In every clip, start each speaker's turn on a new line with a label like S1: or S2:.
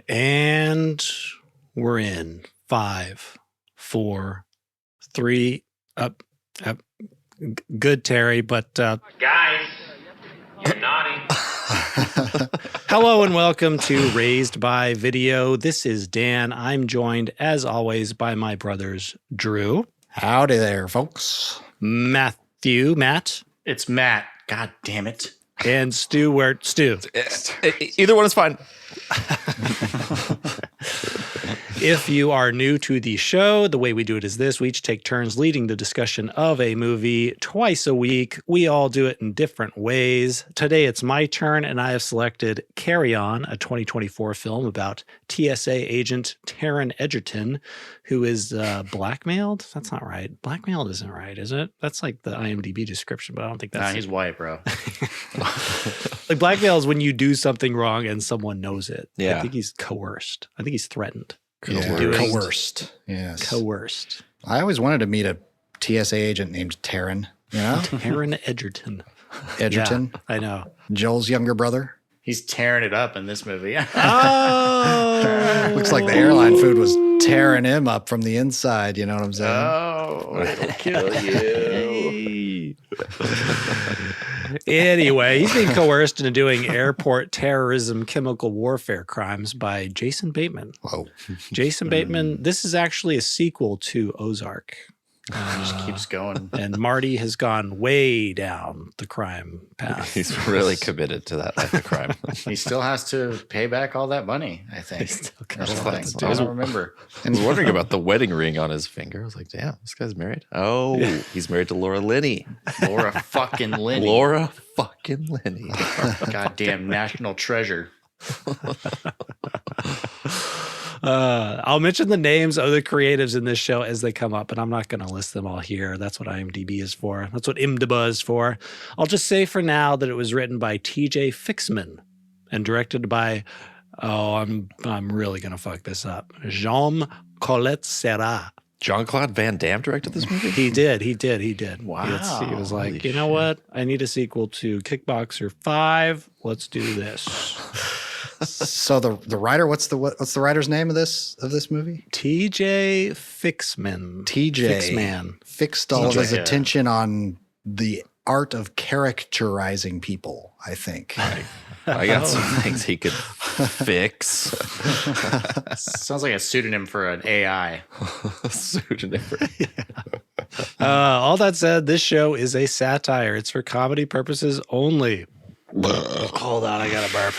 S1: And we're in 5, 4, 3. Up. Good, Terry, but
S2: guys, you're naughty.
S1: Hello and welcome to Raised by Video. This is Dan. I'm joined, as always, by my brothers, Drew.
S3: Howdy there, folks.
S1: Matt.
S4: It's Matt. God damn it.
S1: And Stu.
S5: Either one is fine.
S1: If you are new to the show, the way we do it is this. We each take turns leading the discussion of a movie twice a week. We all do it in different ways. Today it's my turn, and I have selected Carry On, a 2024 film about TSA agent Taron Egerton, who is blackmailed. That's not right. Blackmailed isn't right, is it? That's like the IMDb description, but I don't think that's...
S4: Nah, he's white, bro.
S1: Like blackmail is when you do something wrong and someone knows it.
S5: Yeah.
S1: I think he's coerced. I think he's threatened.
S3: Coerced. Yes.
S1: Coerced.
S3: I always wanted to meet a TSA agent named Taron. You know?
S1: Taron Egerton.
S3: Egerton.
S1: Yeah, I know.
S3: Joel's younger brother.
S4: He's tearing it up in this movie.
S1: Oh!
S3: Looks like the airline food was tearing him up from the inside. You know what I'm saying?
S4: Oh, it'll kill you.
S1: Anyway, he's being coerced into doing airport terrorism, chemical warfare crimes by Jason Bateman.
S3: Whoa.
S1: Jason Bateman, this is actually a sequel to Ozark.
S4: Just keeps going.
S1: And Marty has gone way down the crime path.
S5: He's really committed to that life of crime.
S4: He still has to pay back all that money, I think. Or something. I don't remember.
S5: I was wondering about the wedding ring on his finger. I was like, damn, this guy's married. Oh, he's married to Laura Linney.
S4: Laura fucking Linney.
S5: Laura fucking Linney.
S4: Goddamn national treasure.
S1: I'll mention the names of the creatives in this show as they come up, and I'm not going to list them all here. That's what IMDb is for. That's what IMDb is for. I'll just say for now that it was written by TJ Fixman and directed by, I'm really going to fuck this up, Jaume Collet-Serra.
S5: Jean-Claude Van Damme directed this movie?
S1: He did.
S4: Wow.
S1: He was like,
S5: Holy
S1: you know what? I need a sequel to Kickboxer 5. Let's do this.
S3: So the writer, what's the writer's name of this movie?
S1: TJ Fixman.
S3: Fixman. Fixed all of his attention on the art of characterizing people, I think.
S5: I got some things he could fix.
S4: Sounds like a pseudonym for an AI.
S5: Pseudonym.
S1: All that said, this show is a satire. It's for comedy purposes only. Hold on, I got a burp.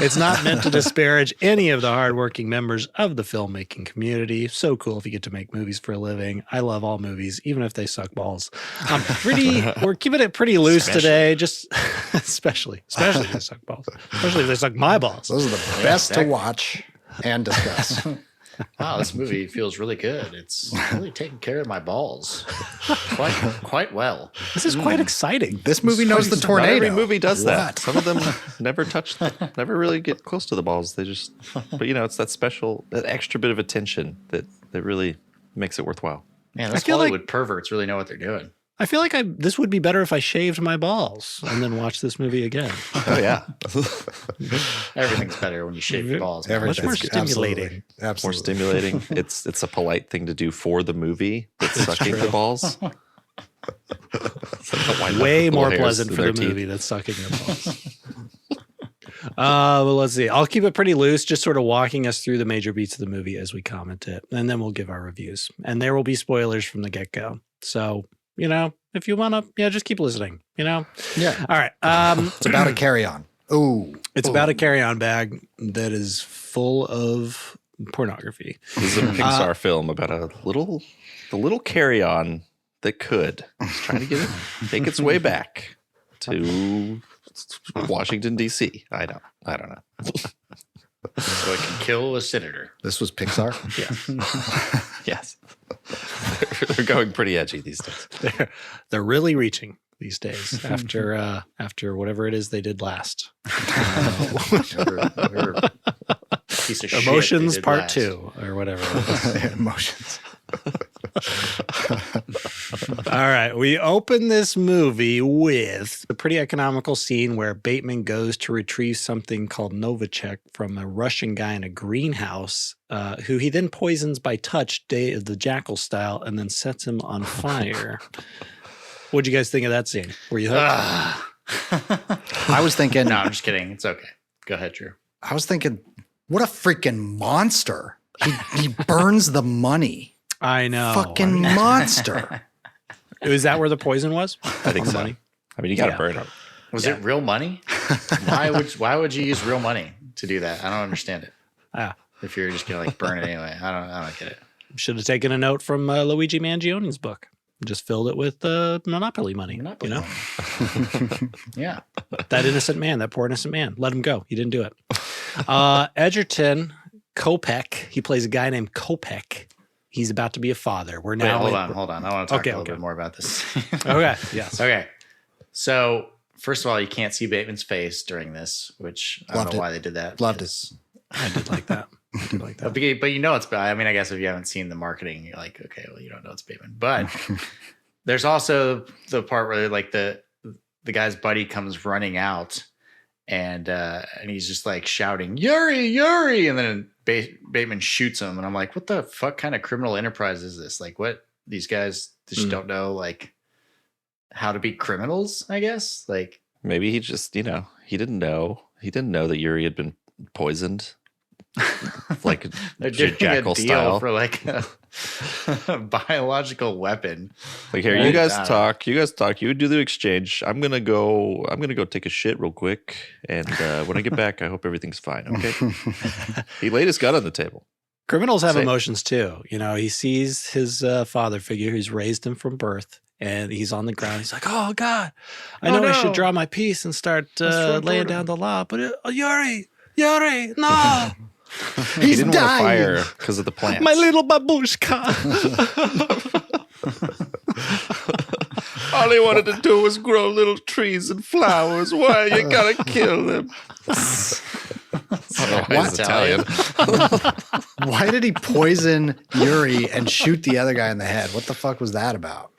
S1: It's not meant to disparage any of the hardworking members of the filmmaking community. So cool if you get to make movies for a living. I love all movies, even if they suck balls. We're keeping it pretty loose today, just especially if they suck balls. Especially if they suck my balls.
S3: Those are the best to watch and discuss.
S4: Wow, this movie feels really good. It's really taking care of my balls quite well.
S1: This is quite exciting.
S3: This movie knows the tornado.
S5: Not every movie does that. Some of them never really get close to the balls. They just, but it's that extra bit of attention that really makes it worthwhile.
S4: Man, those Hollywood perverts really know what they're doing.
S1: I feel like this would be better if I shaved my balls and then watched this movie again.
S5: Oh, yeah.
S4: Everything's better when you shave your balls.
S1: Much more stimulating.
S3: Absolutely.
S5: More stimulating. It's a polite thing to do for the movie that's sucking the balls.
S1: Way more pleasant for the movie than sucking your balls. Well, let's see. I'll keep it pretty loose, just sort of walking us through the major beats of the movie as we comment it, and then we'll give our reviews. And there will be spoilers from the get-go. So, if you want to, just keep listening,
S3: Yeah.
S1: All right.
S3: It's about a carry-on. Ooh.
S1: It's about a carry-on bag that is full of pornography.
S5: This is a Pixar film about the little carry-on that could. It's trying to make its way back to Washington, D.C. I don't know.
S4: So it can kill a senator.
S3: This was Pixar?
S5: Yes. They're going pretty edgy these days.
S1: They're really reaching these days after whatever it is they did last.
S4: Whatever piece of shit
S1: Emotions
S4: they did
S1: Part
S4: last.
S1: 2 or whatever.
S3: Emotions.
S1: right. We open this movie with a pretty economical scene where Bateman goes to retrieve something called Novichok from a Russian guy in a greenhouse, who he then poisons by touch, Day of the Jackal style, and then sets him on fire. What'd you guys think of that scene? Were you hooked?
S3: I was thinking.
S4: No, I'm just kidding. It's okay. Go ahead, Drew.
S3: I was thinking, what a freaking monster! He burns the money.
S1: I know.
S3: Fucking monster.
S1: Is that where the poison was?
S5: I think so.
S1: Money?
S5: I mean, you got to burn it.
S4: Was it real money? Why would you use real money to do that? I don't understand it. If you're just gonna like burn it anyway, I don't get it.
S1: Should have taken a note from Luigi Mangione's book. Just filled it with Monopoly money.
S4: Monopoly money. Yeah.
S1: That innocent man, that poor innocent man. Let him go. He didn't do it. Egerton Kopech. He plays a guy named Kopech. He's about to be a father. We're now.
S4: Wait, hold on. I want to talk a little bit more about this.
S1: Okay. Yes.
S4: Okay. So first of all, you can't see Bateman's face during this, which I don't know why they did that.
S3: Loved it.
S1: I did like that.
S4: But you know it's bad. I mean, I guess if you haven't seen the marketing, you're like, okay, well, you don't know it's Bateman. But there's also the part where like the guy's buddy comes running out and he's just like shouting, Yuri, Yuri, and then Bateman shoots him, and I'm like, what the fuck kind of criminal enterprise is this? Like, what, these guys just don't know like how to be criminals, I guess. Like, maybe
S5: he just, he didn't know that Yuri had been poisoned. Like
S4: they're doing
S5: Jackal
S4: a deal
S5: style
S4: for like a biological weapon.
S5: Like, here, you guys talk. You do the exchange. I'm gonna go take a shit real quick, and when I get back, I hope everything's fine. Okay. He laid his gun on the table.
S1: Criminals have emotions too. He sees his father figure who's raised him from birth, and he's on the ground. He's like, "Oh God, I know I should draw my piece and start laying down the law, but Yuri, no."
S3: He's
S5: he didn't
S3: dying.
S5: want to fire because of the plants.
S1: My little babushka.
S5: All he wanted to do was grow little trees and flowers. Why you gotta kill them? Why is Italian?
S3: Why did he poison Yuri and shoot the other guy in the head? What the fuck was that about?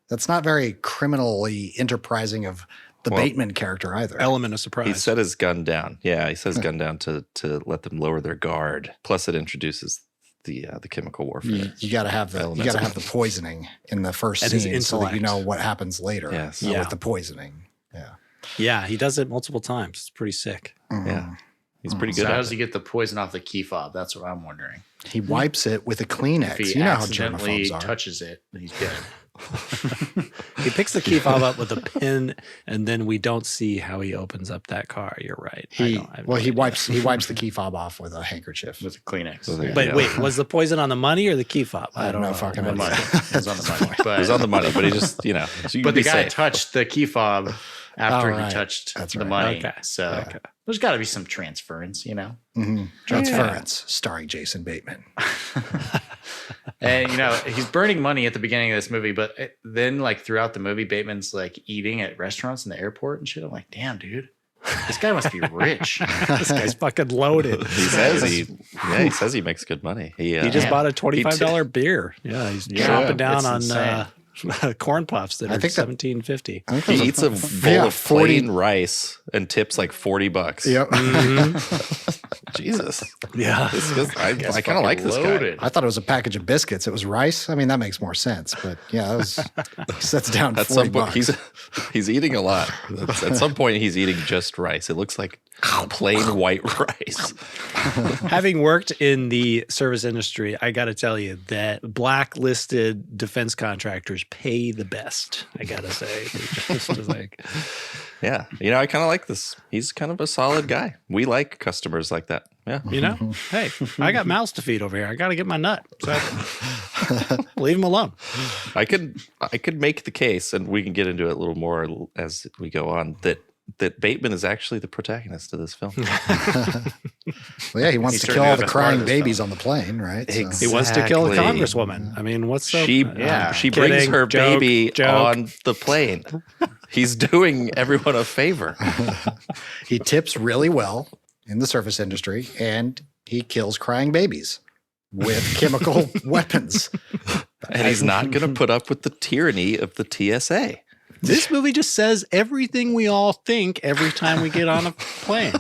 S3: That's not very criminally enterprising of the Bateman character either.
S1: Element of surprise.
S5: He set his gun down. Yeah, he set his gun down to let them lower their guard. Plus, it introduces the chemical warfare.
S3: You got to have the poisoning in the first scene so that you know what happens later.
S5: Yes.
S3: With the poisoning. Yeah.
S1: Yeah, he does it multiple times. It's pretty sick.
S3: Mm-hmm.
S5: Yeah. He's pretty good.
S4: So how does he get the poison off the key fob? That's what I'm wondering.
S3: He wipes it with a Kleenex.
S4: If he
S3: how
S4: accidentally
S3: germaphobes are.
S4: touches it, he's dead.
S1: He picks the key fob up with a pin, and then we don't see how he opens up that car. You're right.
S3: He wipes the key fob off with a handkerchief.
S4: With a Kleenex.
S1: But wait, was the poison on the money or the key fob?
S3: I don't know. Fucking
S4: the money. It was on the money. But,
S5: it was on the money, but he just, so
S4: but the guy touched the key fob after he touched the money.
S1: Okay.
S4: So there's got to be some transference,
S3: Mm-hmm. Transference, starring Jason Bateman.
S4: And he's burning money at the beginning of this movie, but then like throughout the movie, Bateman's like eating at restaurants in the airport and shit. I'm like, damn, dude, this guy must be rich.
S1: This guy's fucking loaded.
S5: He says he makes good money. He
S1: just bought a $25 beer. Yeah, he's chomping down on corn puffs that are $17.50.
S5: He eats a bowl of plain rice and tips like $40.
S3: Yep.
S5: Mm-hmm. Jesus.
S1: Yeah.
S5: I kind of like this guy.
S3: I thought it was a package of biscuits. It was rice. I mean, that makes more sense. But yeah, he sets down $40.
S5: He's eating a lot. At some point, he's eating just rice. It looks like plain white rice.
S1: Having worked in the service industry, I got to tell you that blacklisted defense contractors pay the best. I got to say, just like,
S5: yeah, I kind of like this. He's kind of a solid guy. We like customers like that. Yeah,
S1: hey, I got mouths to feed over here. I got to get my nut. So leave him alone.
S5: I could make the case, and we can get into it a little more as we go on, that Bateman is actually the protagonist of this film.
S3: Well, yeah, he wants to kill all the crying babies on the plane, right? So.
S1: Exactly. He wants to kill a congresswoman. I mean, what's the...
S5: She brings her baby on the plane. He's doing everyone a favor.
S3: He tips really well in the service industry, and he kills crying babies with chemical weapons.
S5: And he's not going to put up with the tyranny of the TSA.
S1: This movie just says everything we all think every time we get on a plane.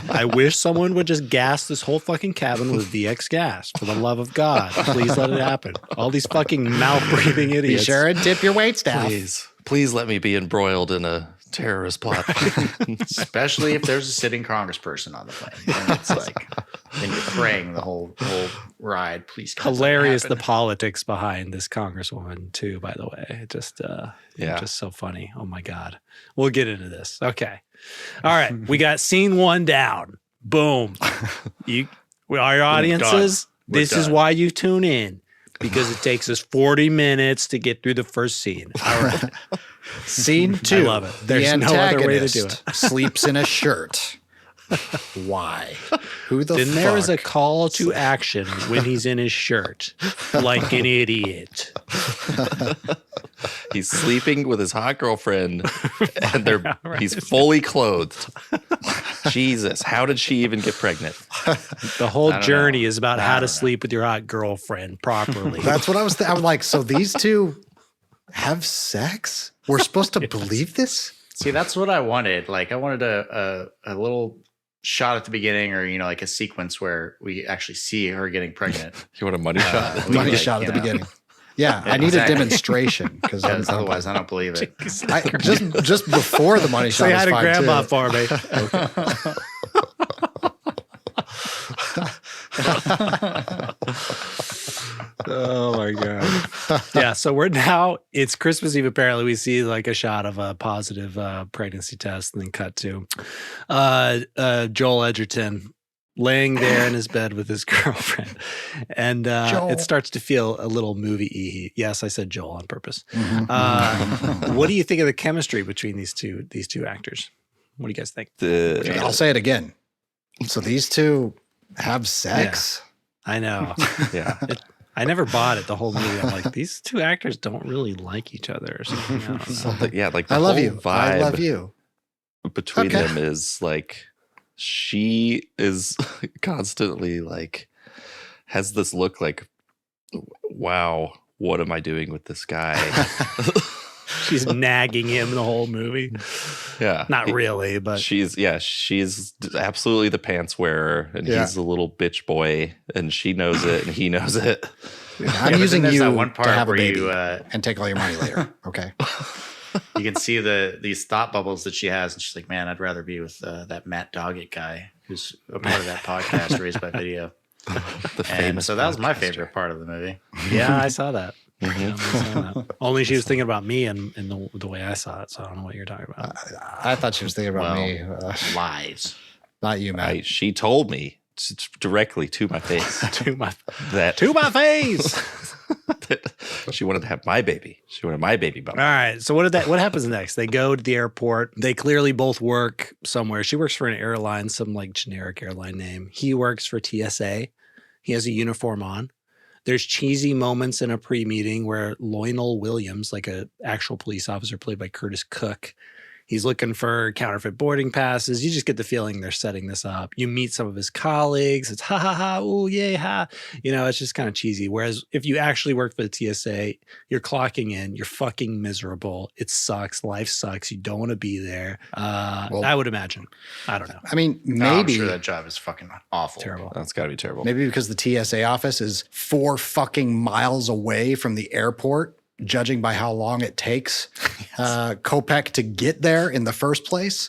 S1: I wish someone would just gas this whole fucking cabin with VX gas. For the love of God, please let it happen. All these fucking mouth-breathing idiots.
S3: Be sure and tip your wait staff.
S5: Please let me be embroiled in a terrorist plot.
S4: Especially if there's a sitting congressperson on the plane. And it's like, then you're praying the whole ride. Please, God,
S1: Hilarious
S4: let it
S1: the
S4: happen.
S1: politics behind this congresswoman too, by the way. Just
S5: Yeah.
S1: just so funny. Oh my God. We'll get into this. Okay. All right. We got scene 1 down. Boom. Our audiences,
S4: We're
S1: this is
S4: done.
S1: why you tune in. Because it takes us 40 minutes to get through the first scene. All right.
S3: Scene 2.
S1: I love it. There's no other way to do it.
S3: Sleeps in a shirt. Why? Who the
S1: Then
S3: fuck?
S1: there is a call to action when he's in his shirt, like an idiot.
S5: He's sleeping with his hot girlfriend, and he's
S1: Right.
S5: fully clothed. Jesus, how did she even get pregnant?
S1: The whole
S4: don't
S1: journey
S4: know.
S1: is about
S4: I
S1: how
S4: don't
S1: to
S4: know.
S1: sleep with your hot girlfriend properly.
S3: That's what I was I'm like, so these two have sex? We're supposed to believe this?
S4: See, that's what I wanted. Like, I wanted a little shot at the beginning, or like a sequence where we actually see her getting pregnant.
S5: You want a money shot?
S3: Money
S4: Like,
S3: shot at the
S4: you know.
S3: beginning. Yeah, I need
S4: Exactly.
S3: a demonstration because
S4: Otherwise, I don't believe it.
S3: just before the money shot
S1: Say
S3: was
S1: hi to
S3: fine
S1: grandma
S3: too.
S1: for me. Oh my God. Yeah. So it's Christmas Eve. Apparently we see like a shot of a positive pregnancy test and then cut to Joel Edgerton laying there in his bed with his girlfriend. And
S3: Joel.
S1: it starts to feel a little movie-y. Yes, I said Joel on purpose.
S3: Mhm.
S1: What do you think of the chemistry between these two actors? What do you guys think?
S3: I'll say it again. So these two have sex.
S1: I know.
S5: Yeah.
S1: I never bought it the whole movie. I'm like, these two actors don't really like each other or something. I don't know.
S5: Something, yeah, like the
S3: I love
S5: whole
S3: you.
S5: vibe
S3: I love you.
S5: between
S3: Okay.
S5: them is like she is constantly like has this look like, wow, what am I doing with this guy?
S1: She's nagging him the whole movie.
S5: Yeah.
S1: Not really, but
S5: She's absolutely the pants wearer, and
S3: Yeah.
S5: he's a little bitch boy, and she knows it, and he knows it.
S3: I'm
S4: but
S3: using
S4: then there's
S3: you
S4: that one part
S3: to have a
S4: where
S3: baby
S4: you,
S3: and take all your money later. Okay.
S4: You can see these thought bubbles that she has, and she's like, "Man, I'd rather be with that Matt Doggett guy who's a part of that podcast, Raised by Video."
S5: The
S4: And
S5: famous.
S4: so that was my
S5: podcaster.
S4: favorite part of the movie.
S1: yeah, I saw that.
S5: Mhm.
S1: Yeah, I saw that. Only she was thinking about me and the way I saw it, so I don't know what you're talking about.
S3: I thought she was thinking about
S4: Well,
S3: me.
S4: Lies.
S3: Not you, Matt.
S5: She told me directly to my face
S1: to my
S5: that
S1: face.
S5: that she wanted to have my baby. She wanted my baby bump.
S1: All right. So what happens next? They go to the airport. They clearly both work somewhere. She works for an airline, some like generic airline name. He works for TSA. He has a uniform on. There's cheesy moments in a pre-meeting where Lionel Williams, like an actual police officer played by Curtis Cook, he's looking for counterfeit boarding passes. You just get the feeling they're setting this up. You meet some of his colleagues. It's ha ha ha, ooh, yay, ha. It's just kind of cheesy. Whereas if you actually work for the TSA, you're clocking in, you're fucking miserable. It sucks. Life sucks. You don't want to be there. I would imagine. I don't know.
S3: I mean,
S4: No, I'm
S3: maybe
S4: sure that job is fucking awful.
S1: Terrible.
S5: That's got to be terrible.
S3: maybe because the TSA office is 4 fucking miles away from the airport, judging by how long it takes Kopech to get there in the first place.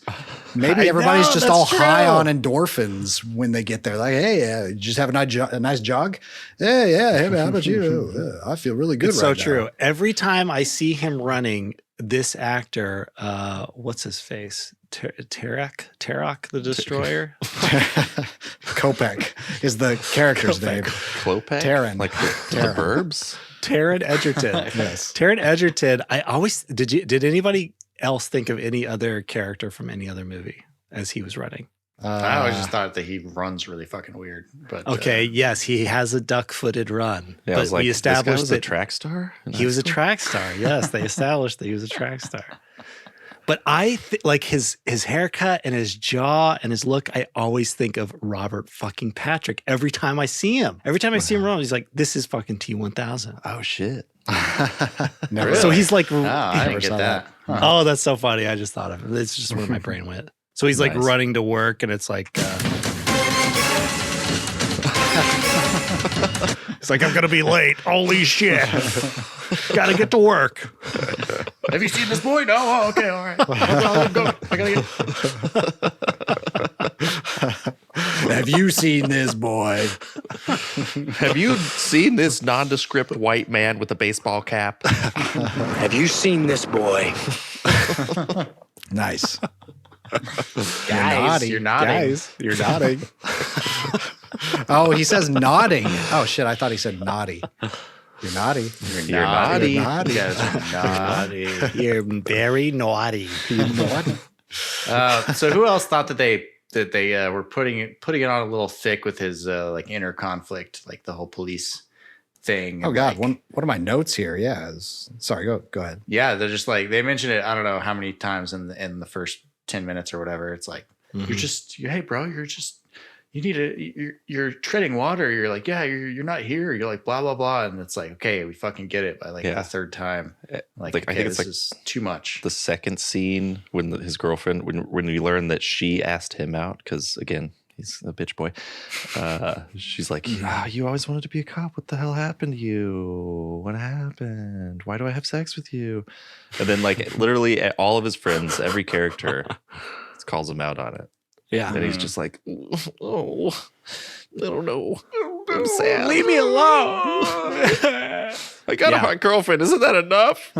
S3: Maybe
S1: I
S3: everybody's
S1: know,
S3: just
S1: that's
S3: all high
S1: true.
S3: on endorphins when they get there. Like, hey, you just have a nice jog? Yeah, hey, man, how about you? I feel really good
S1: It's
S3: right
S1: so
S3: now.
S1: true. Every time I see him running, this actor, what's his face? Tarak the Destroyer?
S3: Kopech is the character's name.
S5: Klopek?
S3: Taron.
S5: Like the
S3: Taron.
S5: Burbs?
S1: Taron Egerton.
S3: Yes.
S1: Taron Egerton. I always did anybody else think of any other character from any other movie as he was running?
S4: I always just thought that he runs really fucking weird. But
S1: Okay, yes, he has a duck-footed run.
S5: Yeah, I
S1: but
S5: was like,
S1: we
S5: this guy
S1: established
S5: was a
S1: that
S5: track star?
S1: he was a track star. Yes, they established that he was a track star. But like his haircut and his jaw and his look, I always think of Robert fucking Patrick every time I see him. Every time I see him around, he's like, this is fucking T-1000.
S5: Oh shit.
S3: Never.
S1: So he's like,
S4: Oh, I didn't get
S3: saw
S4: that. Huh.
S1: oh, that's so funny. I just thought of it. It's just where my brain went. So he's like
S5: Nice.
S1: running to work and it's like, it's like, I'm going to be late. Holy shit. Got to get to work.
S4: Have you seen this boy? No? Oh, okay, all right. Well, go. I gotta get.
S3: Have you seen this boy?
S5: Have you seen this nondescript white man with a baseball cap?
S6: Have you seen this boy?
S3: Nice.
S4: Guys, you're nodding.
S3: Guys, you're nodding. Oh, he says nodding. Oh shit, I thought he said naughty. You're naughty.
S5: You're naughty.
S3: You're naughty.
S4: You guys are naughty.
S1: You're very naughty.
S3: You're naughty.
S4: So who else thought that they were putting it on a little thick with his like inner conflict, like the whole police thing?
S3: Oh God,
S4: like,
S3: one of my notes here. Yeah. Sorry, go ahead.
S4: yeah, they're just like they mentioned it. I don't know how many times in the first 10 minutes or whatever. It's like hey bro, you're treading water. You're like, yeah, you're not here. You're like blah blah blah, and it's like, okay, we fucking get it by like the third time. Like
S5: I think it's
S4: this
S5: like
S4: is too much.
S5: The second scene when his girlfriend, when we learn that she asked him out, because again, he's a bitch boy. She's like, you always wanted to be a cop. What the hell happened to you? What happened? Why do I have sex with you? And then like literally all of his friends, every character calls him out on it.
S1: Yeah.
S5: And he's just like, oh, I don't know. I'm sad.
S1: Leave me alone.
S5: I got a hot girlfriend. Isn't that enough?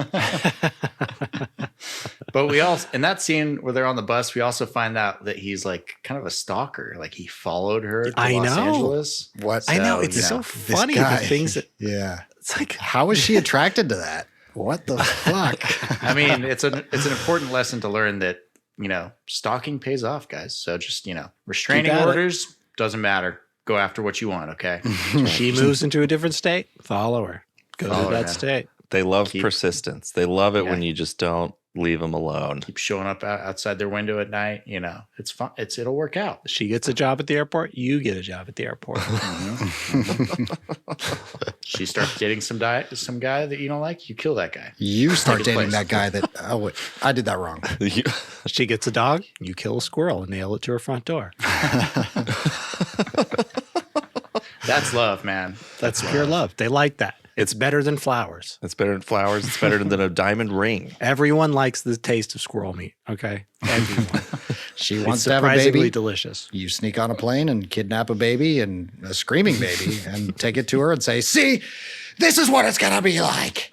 S4: But we also, in that scene where they're on the bus, we also find out that he's like kind of a stalker. Like he followed her to
S1: I
S4: Los
S1: know.
S4: Angeles.
S3: What?
S1: I know.
S4: So,
S1: It's
S4: you
S1: so
S4: know,
S1: funny,
S3: guy.
S1: the things that,
S3: Yeah.
S1: it's like,
S3: How is she attracted to that? What the fuck?
S4: I mean, it's an important lesson to learn that, stalking pays off, guys. So just, restraining
S1: Keep at it.
S4: orders doesn't matter. Go after what you want, okay?
S1: she moves into a different state, follow her. Go
S4: Follow
S1: to
S4: her,
S1: that
S4: man.
S1: state.
S5: They love
S4: Keep-
S5: persistence. They love it
S4: Yeah.
S5: when you just don't leave them alone.
S4: Keep showing up outside their window at night. It's fun. It'll work out.
S1: She gets a job at the airport. You get a job at the airport.
S4: She starts dating some guy that you don't like. You kill that guy.
S3: You start
S4: his
S3: dating
S4: place.
S3: that guy that. Oh, wait, I did that wrong.
S1: She gets a dog. You kill a squirrel and nail it to her front door.
S4: That's love, man.
S1: That's pure love. They like that. It's better than flowers.
S5: It's better than flowers. It's better than a diamond ring.
S1: Everyone likes the taste of squirrel meat. Okay, everyone.
S3: She
S1: It's
S3: wants to have a
S1: surprisingly
S3: baby.
S1: delicious.
S3: You sneak on a plane and kidnap a baby and a screaming baby and take it to her and say, "See, this is what it's gonna be like."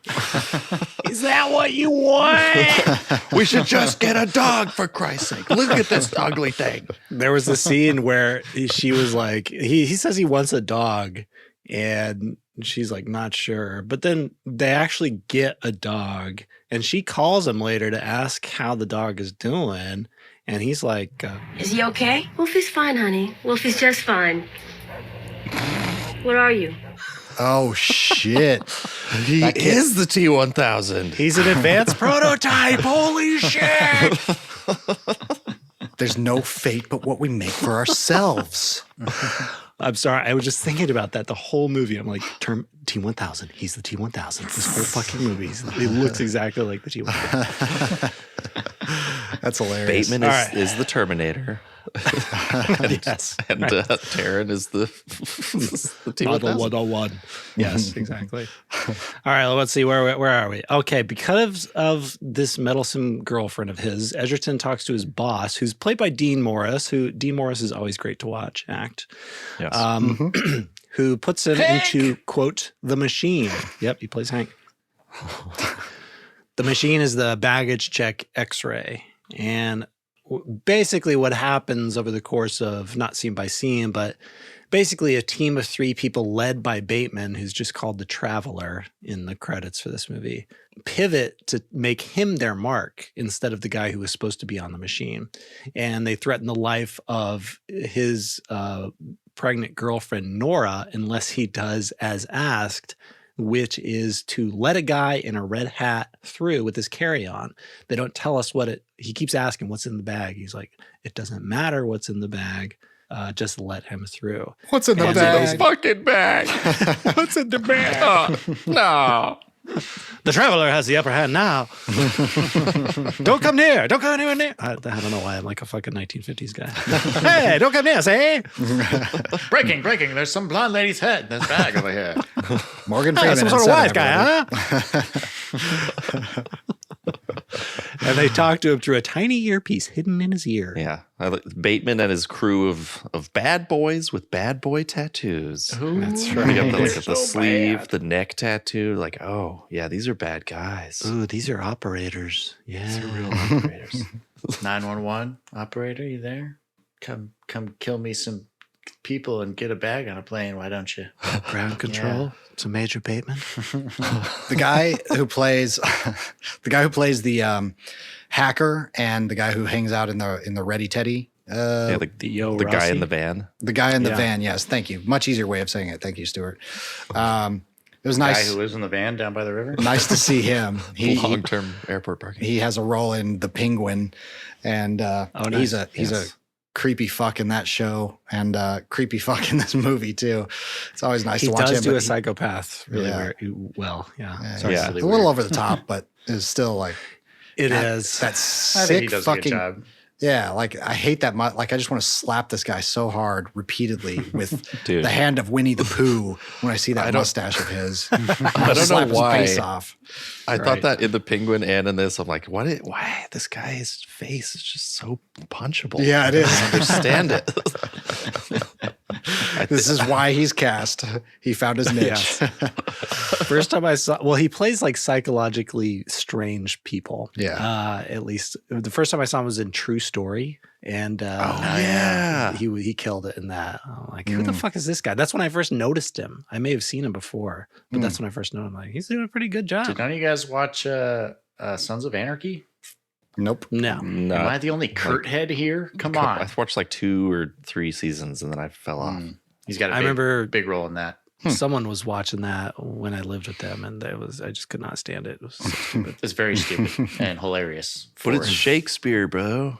S1: Is that what you want?
S5: We should just get a dog, for Christ's sake. Look at this ugly thing.
S1: There was a scene where she was like, he says he wants a dog, and she's like, not sure. But then they actually get a dog, and she calls him later to ask how the dog is doing. And he's like,
S7: Is he okay? Wolfie's fine, honey. Wolfie's just fine. What are you?
S3: Oh shit!
S5: He is the T-1000.
S1: he's an advanced prototype. Holy shit.
S3: There's no fate but what we make for ourselves.
S1: I'm sorry. I was just thinking about that the whole movie. I'm like, term T-1000. He's the T-1000. This whole fucking movie. He looks exactly like the T-1000.
S3: That's hilarious.
S5: Bateman is the Terminator.
S1: Yes.
S5: And Taron is the
S1: Model
S5: T-1000.
S1: 101. Yes, exactly. All right, let's see. Where are we? Okay, because of this meddlesome girlfriend of his, Egerton talks to his boss, who's played by Dean Norris, Dean Morris is always great to watch act.
S5: Yes.
S1: Who puts him into, quote, the machine. Yep, he plays Hank. The machine is the baggage check x-ray. And basically what happens over the course of, not scene by scene, but basically a team of 3 people led by Bateman, who's just called the Traveler in the credits for this movie, pivot to make him their mark instead of the guy who was supposed to be on the machine. And they threaten the life of his pregnant girlfriend, Nora, unless he does as asked which is to let a guy in a red hat through with his carry-on. They don't tell us he keeps asking what's in the bag. He's like, it doesn't matter what's in the bag. Just let him through.
S3: What's in the
S1: And
S3: bag?
S5: Fucking bag.
S1: What's in the bag?
S5: No.
S1: The traveler has the upper hand now. Don't come near. Don't come anywhere near. I don't know why I'm like a fucking 1950s guy. Hey, don't come near, say.
S4: Breaking. There's some blonde lady's head in this bag over here.
S3: Morgan Freeman.
S1: Some sort of wise guy, huh? And they talk to him through a tiny earpiece hidden in his ear.
S5: Yeah. Bateman and his crew of bad boys with bad boy tattoos.
S1: That's
S5: They
S1: right.
S5: got the sleeve, the neck tattoo. Like, oh, yeah, these are bad guys.
S1: Ooh, these are operators. Yeah.
S5: These are real operators.
S4: 911 operator, you there? Come kill me some people and get a bag on a plane. Why don't you?
S1: Ground control to Major Bateman.
S3: The guy who plays the hacker and the guy who hangs out in the Ready Teddy.
S5: Yeah,
S1: Theo
S5: the guy
S1: Rossi.
S5: in the van.
S3: The guy in the
S1: Yeah.
S3: van. Yes, thank you. Much easier way of saying it. Thank you, Stuart. It was
S4: Guy
S3: nice.
S4: who lives in the van down by the river.
S3: Nice to see him.
S5: Long-term airport parking.
S3: He has a role in The Penguin, and he's a
S1: Yes.
S3: creepy fuck in that show, and creepy fuck in this movie too. It's always nice
S1: He
S3: to watch
S1: does
S3: him.
S1: do
S3: but
S1: a psychopath really
S3: Yeah.
S1: well. Yeah.
S5: Yeah.
S3: It's a little over the top, but it's still like
S1: It is.
S3: that
S4: I think he
S3: sick
S4: does a good
S3: fucking.
S4: job.
S3: Yeah, like I hate that much. Like I just want to slap this guy so hard repeatedly with
S5: Dude.
S3: the hand of Winnie the Pooh when I see that
S5: I don't-
S3: mustache of his.
S5: I don't
S3: Slap
S5: know why.
S3: his face off.
S5: I
S1: Right.
S5: thought that in the Penguin and in this, I'm like, why this guy's face is just so punchable?
S3: Yeah, it is.
S5: I don't understand it.
S3: This is why he's cast. He found his niche.
S1: First time I saw, he plays like psychologically strange people.
S3: Yeah.
S1: At least the first time I saw him was in True Story. And
S5: yeah.
S1: he killed it in that. I'm like, who the fuck is this guy? That's when I first noticed him. I may have seen him before, but that's when I first noticed him. Like, he's doing a pretty good job.
S4: Did none of you guys watch Sons of Anarchy?
S3: Nope.
S1: No.
S5: No.
S4: Am I the only Kurt head here? Come on.
S5: I've watched like 2 or 3 seasons and then I fell off.
S4: He's got a
S1: I
S4: big,
S1: remember
S4: big role in that.
S1: someone was watching that when I lived with them, and I just could not stand it. It was so stupid.
S4: It's very stupid and hilarious.
S5: But it's
S4: for-
S5: Shakespeare, bro.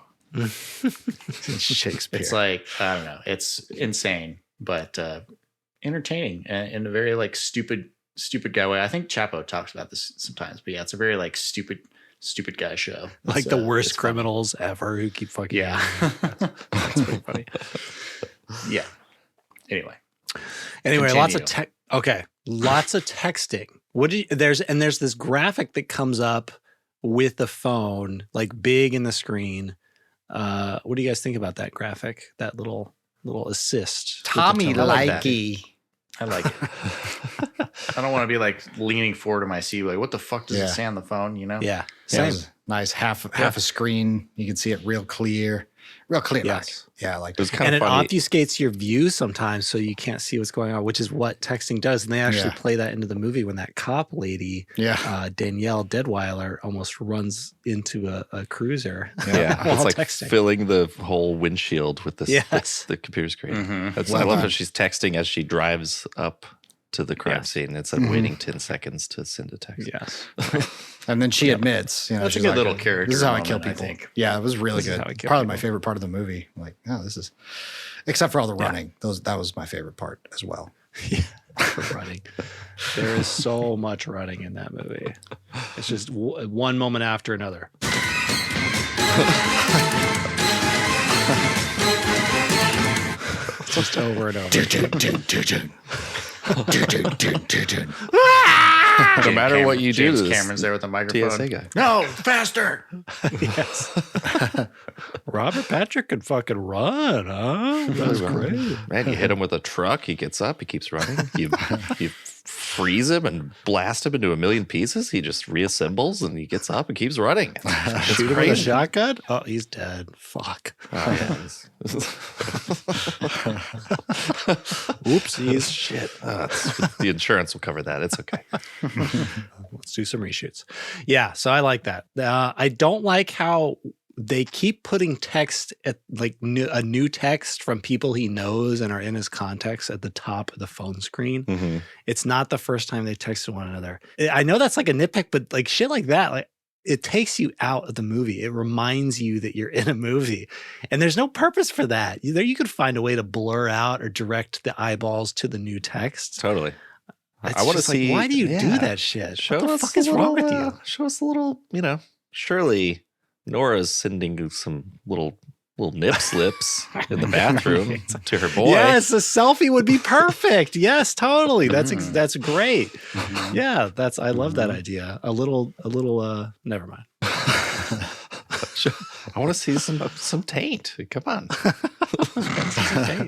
S3: Shakespeare.
S4: It's like, I don't know. It's insane, but entertaining in a very like stupid guy way. I think Chapo talks about this sometimes, but yeah, it's a very like stupid guy show.
S1: Like
S4: It's,
S1: the worst
S4: it's fun.
S1: criminals ever who keep fucking.
S4: Yeah.
S1: That's pretty funny.
S4: Yeah. Anyway.
S1: Anyway, lots of
S4: Continue.
S1: lots of texting. There's this graphic that comes up with the phone, like big in the screen. What do you guys think about that graphic? That little assist. with the
S3: Tommy
S1: tone?
S4: like that.
S3: Likey.
S4: I like it. I don't want to be like leaning forward to my seat, like, what the fuck does
S3: Yeah.
S4: it say on the phone? You know?
S1: Yeah,
S3: Yeah, it
S1: same.
S3: was nice half a screen. You can see it real clear. Like,
S1: Yes.
S3: yeah, like
S5: It was kind
S1: And
S5: of
S1: it
S5: funny.
S1: obfuscates your view sometimes, so you can't see what's going on, which is what texting does. And they actually
S3: Yeah.
S1: play that into the movie when that cop lady,
S3: yeah.
S1: Danielle Deadwyler, almost runs into a cruiser.
S5: Yeah,
S1: while
S5: it's like
S1: texting.
S5: filling the whole windshield with this
S1: Yes.
S5: the computer screen.
S4: Mhm.
S5: That's,
S3: Well
S5: I love how
S3: done.
S5: she's texting as she drives up to the crime
S1: Yes.
S5: scene. It's like waiting 10 seconds to send a text.
S1: Yes.
S3: And then she admits,
S4: That's a
S3: she's
S4: good
S3: like,
S4: little character
S3: This is how I kill
S4: moment, I
S3: people.
S4: think.
S3: Yeah, it was really
S1: This is
S3: good.
S1: how I kill
S3: Probably my
S1: people.
S3: favorite part of the movie. Like, oh, this is, except for all the running. That was my favorite part as well.
S1: For running. There is so much running in that movie. It's just one moment after another. Just over and over.
S5: No matter what you do,
S4: James
S5: this
S4: Cameron's there with the microphone.
S5: TSA guy.
S4: No, faster.
S1: Yes. Robert Patrick can fucking run, huh? That's great.
S5: Man, you hit him with a truck, he gets up, he keeps running. You freeze him and blast him into a million pieces. He just reassembles and he gets up and keeps running. It's
S1: Shoot him with a
S5: crazy.
S1: shotgun? Oh, he's dead. Fuck.
S5: Oh, yeah.
S1: Oopsies.
S5: Shit. The insurance will cover that. It's okay.
S1: Let's do some reshoots. Yeah, so I like that. I don't like how they keep putting text at like a new text from people he knows and are in his contacts at the top of the phone screen.
S5: Mm-hmm.
S1: It's not the first time they texted one another. I know that's like a nitpick, but like shit like that, like it takes you out of the movie. It reminds you that you're in a movie, and there's no purpose for that. You could find a way to blur out or direct the eyeballs to the new text.
S5: Totally.
S1: It's
S5: I want to
S1: just like,
S5: see.
S1: why do you do that shit?
S5: Show
S1: What the
S5: us
S1: fuck
S5: a
S1: is wrong
S5: little,
S1: with you?
S5: Show us a little, surely Nora's sending some little nip slips in the bathroom to her boy.
S1: Yes, a selfie would be perfect. Yes, totally. That's great. Yeah, I love that idea. A little. Never mind.
S5: I want to see some taint. Come on.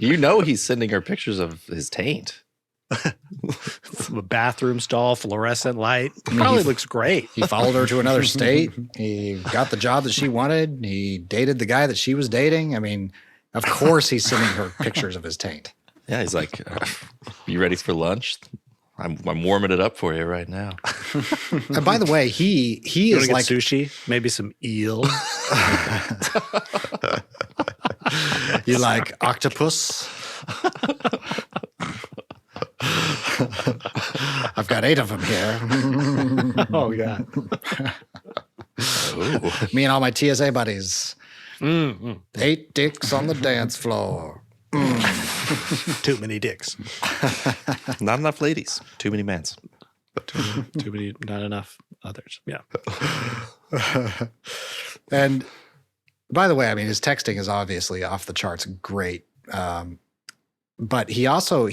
S5: He's sending her pictures of his taint.
S1: A bathroom stall, fluorescent light. Probably looks great.
S3: He followed her to another state. He got the job that she wanted. He dated the guy that she was dating. I mean, of course he's sending her pictures of his taint.
S5: Yeah, he's like, you ready for lunch? I'm warming it up for you right now.
S3: And by the way, he is
S1: Get
S3: like
S1: sushi, maybe some eel.
S3: You like octopus? I've got 8 of them here.
S1: Oh God.
S3: Me and all my TSA buddies. 8 dicks on the dance floor.
S1: Too many dicks.
S5: Not enough ladies. Too many mans.
S1: Too many, not enough others. Yeah.
S3: And by the way, I mean, his texting is obviously off the charts great. But he's also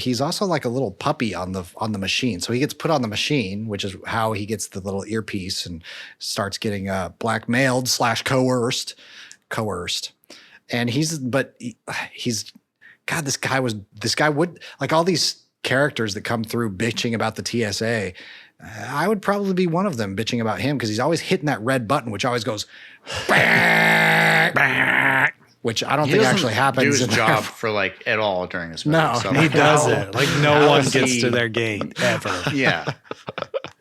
S3: like a little puppy on the machine. So he gets put on the machine, which is how he gets the little earpiece and starts getting blackmailed / coerced. And he's God, this guy would like all these characters that come through bitching about the TSA. I would probably be one of them bitching about him because he's always hitting that red button, which always goes, which I don't think actually happens.
S4: Do his job for like at all during this movie.
S3: No,
S4: so
S1: He doesn't. Like no one
S4: is
S1: gets
S4: he-
S1: to their gate ever.
S4: Yeah.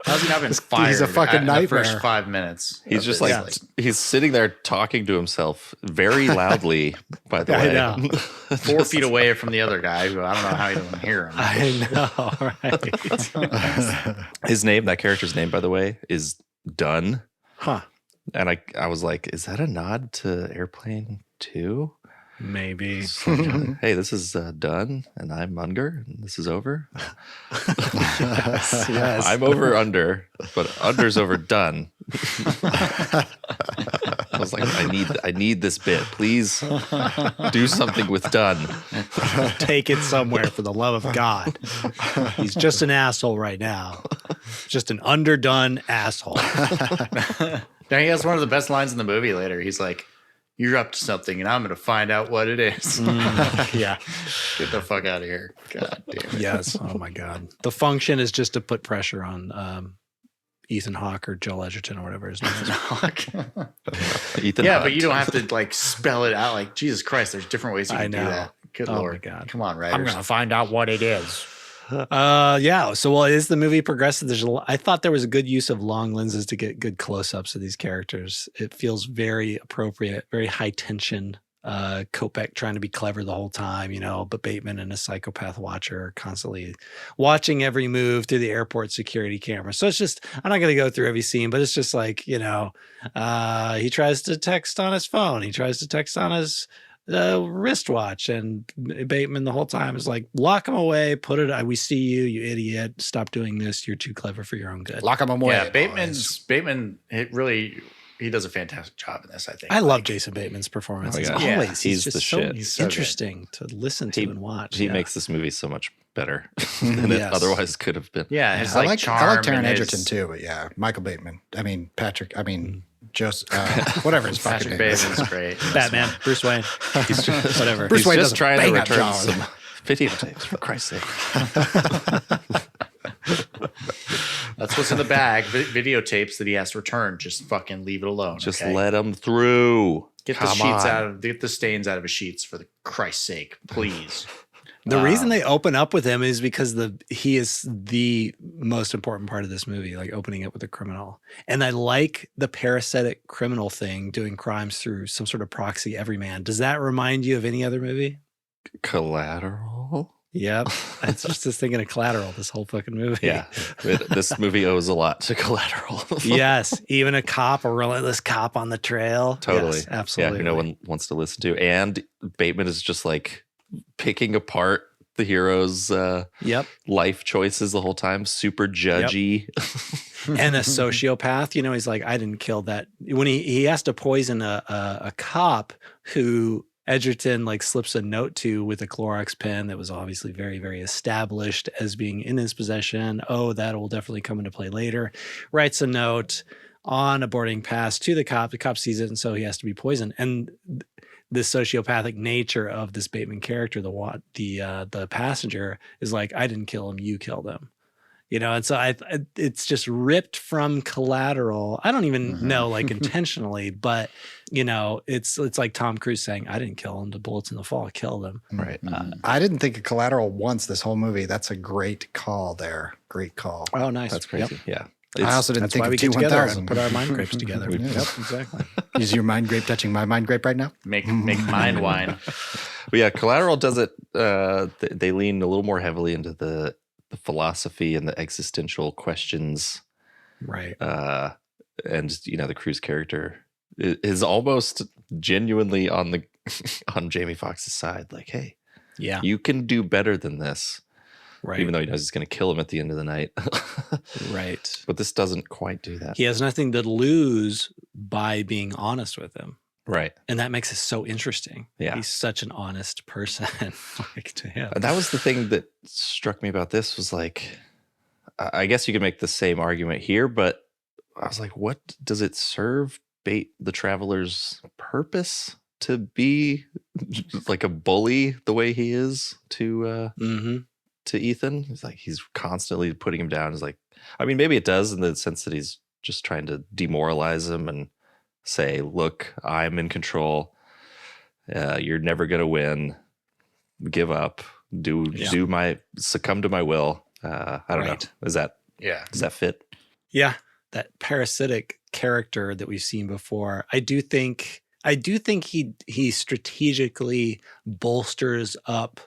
S4: How's he not been fired?
S3: He's a fucking
S4: in the
S3: nightmare.
S4: first 5 minutes.
S5: He's just like, he's sitting there talking to himself very loudly, by the way.
S1: I know.
S4: 4 feet away from the other guy who I don't know how he doesn't hear him.
S1: I know, right?
S5: His name, that character's name, by the way, is Dunn.
S1: Huh.
S5: And I was like, is that a nod to Airplane 2?
S1: Maybe.
S5: Hey, this is Dunn, and I'm Unger, and this is over.
S1: Yes.
S5: I'm over Under, but Under's over Dunn. I was like, I need this bit. Please do something with Dunn.
S1: Take it somewhere for the love of God. He's just an asshole right now. Just an underdone asshole.
S4: Now he has one of the best lines in the movie later. He's like, "You're up to something, and I'm going to find out what it is."
S1: Yeah.
S4: Get the fuck out of here. God damn it.
S1: Yes. Oh my God. The function is just to put pressure on Ethan Hawke or Joel Edgerton or whatever his name is.
S5: Ethan
S4: Yeah,
S5: Hunt.
S4: but you don't have to like spell it out. Like, Jesus Christ, there's different ways you
S1: I
S4: can do
S1: know.
S4: that. Good
S1: Oh my
S4: Lord.
S1: God.
S4: Come on, writers.
S3: find out what it is.
S1: Yeah. So, well, as the movie progresses, I thought there was a good use of long lenses to get good close-ups of these characters. It feels very appropriate, very high tension. Kopech trying to be clever the whole time, but Bateman and a psychopath watcher are constantly watching every move through the airport security camera. So it's just, I'm not going to go through every scene, but it's just like, he tries to text on his phone. He tries to text on his wristwatch, and Bateman the whole time is like, lock him away, put it, we see you, you idiot, stop doing this, you're too clever for your own good.
S3: Lock him away.
S4: Yeah, Bateman, he does a fantastic job in this, I think.
S1: I love Jason Bateman's performance.
S5: Oh my
S1: As
S5: God.
S1: always,
S5: He's
S1: just
S5: the
S1: so
S5: shit.
S4: He's so
S1: interesting to listen to and watch.
S5: He
S1: Yeah.
S5: makes this movie so much better than it
S1: Yes.
S5: otherwise could have been.
S4: Yeah, his
S3: I
S4: like
S3: like
S4: charm.
S3: Taron
S4: and his-
S3: Egerton too, but yeah, Michael Bateman. I mean Patrick. I mean Joseph. Whatever his fucking
S4: Patrick
S3: name is.
S4: Bateman's great.
S1: Batman, Bruce Wayne, whatever.
S3: Bruce
S5: He's
S3: Wayne
S5: just
S3: does a
S5: trying to
S3: bang-up
S5: return
S3: job.
S5: some videotapes, for Christ's sake.
S4: That's what's in the bag. Videotapes that he has to return. Just fucking leave it alone.
S5: Just
S4: okay?
S5: let him through.
S4: Get the
S5: Come
S4: sheets
S5: on.
S4: out of get the stains out of his sheets for the Christ's sake, please.
S1: The reason they open up with him is because he is the most important part of this movie, like opening it with a criminal. And I like the parasitic criminal thing, doing crimes through some sort of proxy everyman. Does that remind you of any other movie?
S5: Collateral.
S1: Yep. I was just thinking of Collateral, this whole fucking movie.
S5: Yeah. This movie owes a lot to Collateral.
S1: Yes. Even a cop, a relentless cop on the trail.
S5: Totally.
S1: Yes, absolutely.
S5: Yeah, no one wants to listen to. And Bateman is just like picking apart the hero's life choices the whole time. Super judgy.
S1: Yep. And a sociopath. You know, he's like, I didn't kill that. When he has to poison a cop who Egerton like slips a note to with a Clorox pen that was obviously very, very established as being in his possession. Oh, that will definitely come into play later. Writes a note on a boarding pass to the cop. The cop sees it, and so he has to be poisoned. And the sociopathic nature of this Bateman character, the passenger, is like, I didn't kill him, you killed him. You know, and so it's just ripped from Collateral. I don't even know, like intentionally, but you know, it's like Tom Cruise saying, "I didn't kill him. The bullets in the fall killed him."
S5: Right.
S3: I didn't think of Collateral once this whole movie. That's a great call there. Great call.
S1: Oh, nice.
S5: That's crazy.
S1: Yep.
S5: Yeah.
S3: I also didn't
S1: That's
S3: think
S1: why
S3: of
S1: we get together
S3: T1000.
S1: and put our mind grapes together. Yep, exactly.
S3: Is your mind grape touching my mind grape right now?
S4: Make mind wine.
S5: But yeah, Collateral does it. They lean a little more heavily into the philosophy and the existential questions.
S1: Right.
S5: And you know, the Cruise character is almost genuinely on Jamie Foxx's side. Like, hey,
S1: Yeah.
S5: you can do better than this.
S1: Right.
S5: Even though he knows he's going to kill him at the end of the night.
S1: Right.
S5: But this doesn't quite do that.
S1: He has nothing to lose by being honest with him.
S5: Right.
S1: And that makes it so interesting.
S5: Yeah.
S1: He's such an honest person. Like, to him.
S5: And that was the thing that struck me about this was like, I guess you could make the same argument here, but I was like, what does it serve the traveler's purpose to be like a bully the way he is to Ethan? He's like, he's constantly putting him down. He's like, I mean, maybe it does in the sense that he's just trying to demoralize him and say, look, I'm in control. You're never going to win. Give up. Succumb to my will. I don't know. Does that fit?
S1: Yeah. That parasitic character that we've seen before. I do think he strategically bolsters up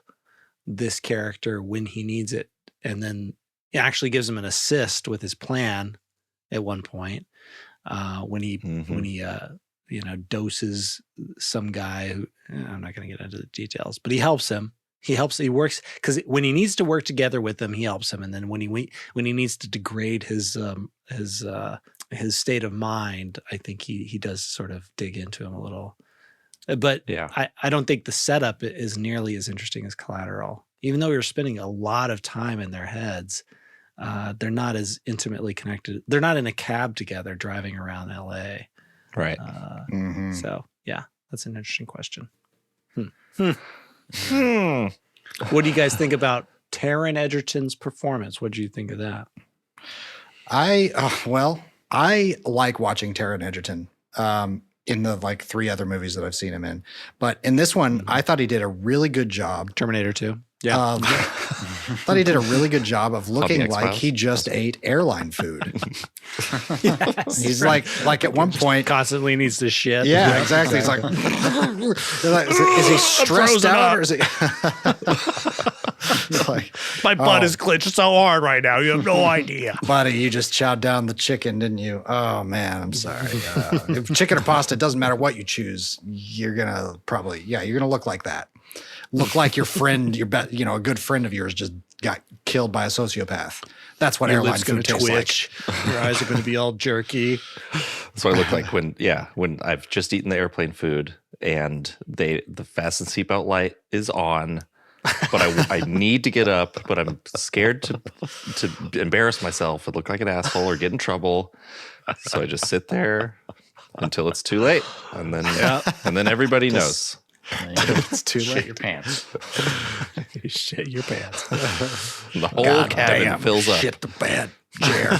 S1: this character when he needs it, and then it actually gives him an assist with his plan at one point when he doses some guy who, I'm not going to get into the details, but he helps him. He works because when he needs to work together with them, he helps him, and then when he needs to degrade his state of mind, I think he does sort of dig into him a little. But yeah, I don't think the setup is nearly as interesting as Collateral. Even though we were spending a lot of time in their heads, they're not as intimately connected. They're not in a cab together driving around LA.
S5: Right.
S1: So yeah, that's an interesting question. What do you guys think about Taron Egerton's performance? What do you think of that?
S3: I like watching Taron Egerton in the like 3 other movies that I've seen him in. But in this one, I thought he did a really good job.
S1: Terminator 2. Yeah.
S3: Thought he did a really good job of looking like he just ate airline food.
S1: Yes,
S3: he's like at one point
S1: constantly needs to shit.
S3: Yeah, exactly. He's like, is he stressed out or is he? Like,
S1: my butt is clenched so hard right now. You have no idea.
S3: Buddy, you just chowed down the chicken, didn't you? Oh man, I'm sorry. If chicken or pasta, it doesn't matter what you choose. You're gonna you're gonna look like that. Look like your friend, a good friend of yours just got killed by a sociopath. That's what airline food tastes like.
S1: Your eyes are going to be all jerky.
S5: That's what I look like when I've just eaten the airplane food and the fasten seatbelt light is on, but I need to get up, but I'm scared to embarrass myself and look like an asshole or get in trouble. So I just sit there until it's too late, and then everybody knows.
S3: It's too late.
S4: Shit your pants.
S1: You shit your pants.
S5: The whole cabin fills up.
S3: Shit the bad chair.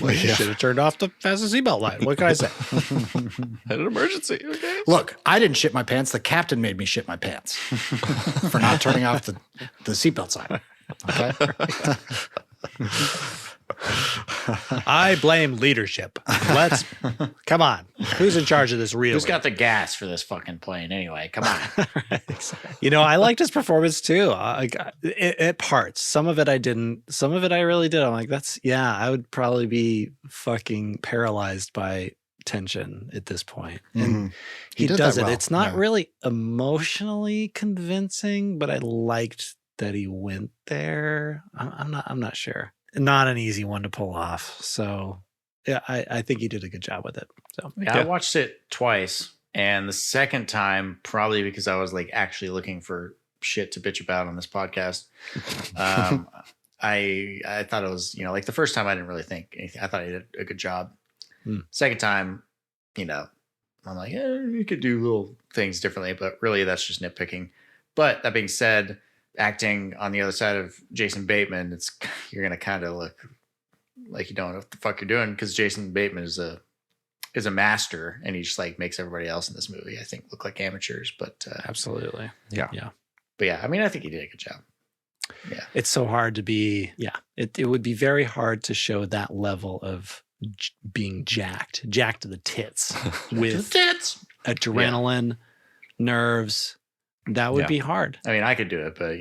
S1: Well, you should have turned off the fastest seatbelt light. What can I say?
S5: Had an emergency. Okay.
S3: Look, I didn't shit my pants. The captain made me shit my pants for not turning off the seatbelt sign. Okay.
S1: I blame leadership. Let's come on. Who's in charge of this really?
S4: Who's got the gas for this fucking plane anyway? Come on.
S1: You know, I liked his performance too. At parts, some of it I didn't. Some of it I really did. I'm like, I would probably be fucking paralyzed by tension at this point. And he does it. Well. It's not really emotionally convincing, but I liked that he went there. I'm not sure. Not an easy one to pull off. So yeah, I think he did a good job with it. So
S4: I watched it twice, and the second time, probably because I was like actually looking for shit to bitch about on this podcast. I thought it was, like the first time I didn't really think anything. I thought he did a good job. Second time, I'm like, you could do little things differently, but really that's just nitpicking. But that being said, acting on the other side of Jason Bateman, you're gonna kind of look like you don't know what the fuck you're doing, because Jason Bateman is a master, and he just like makes everybody else in this movie, I think, look like amateurs. But
S1: absolutely,
S5: yeah.
S4: But yeah, I mean, I think he did a good job. Yeah,
S1: it's so hard to be. Yeah, it would be very hard to show that level of being jacked to the tits with adrenaline, nerves. That would be hard.
S4: I mean, I could do it, but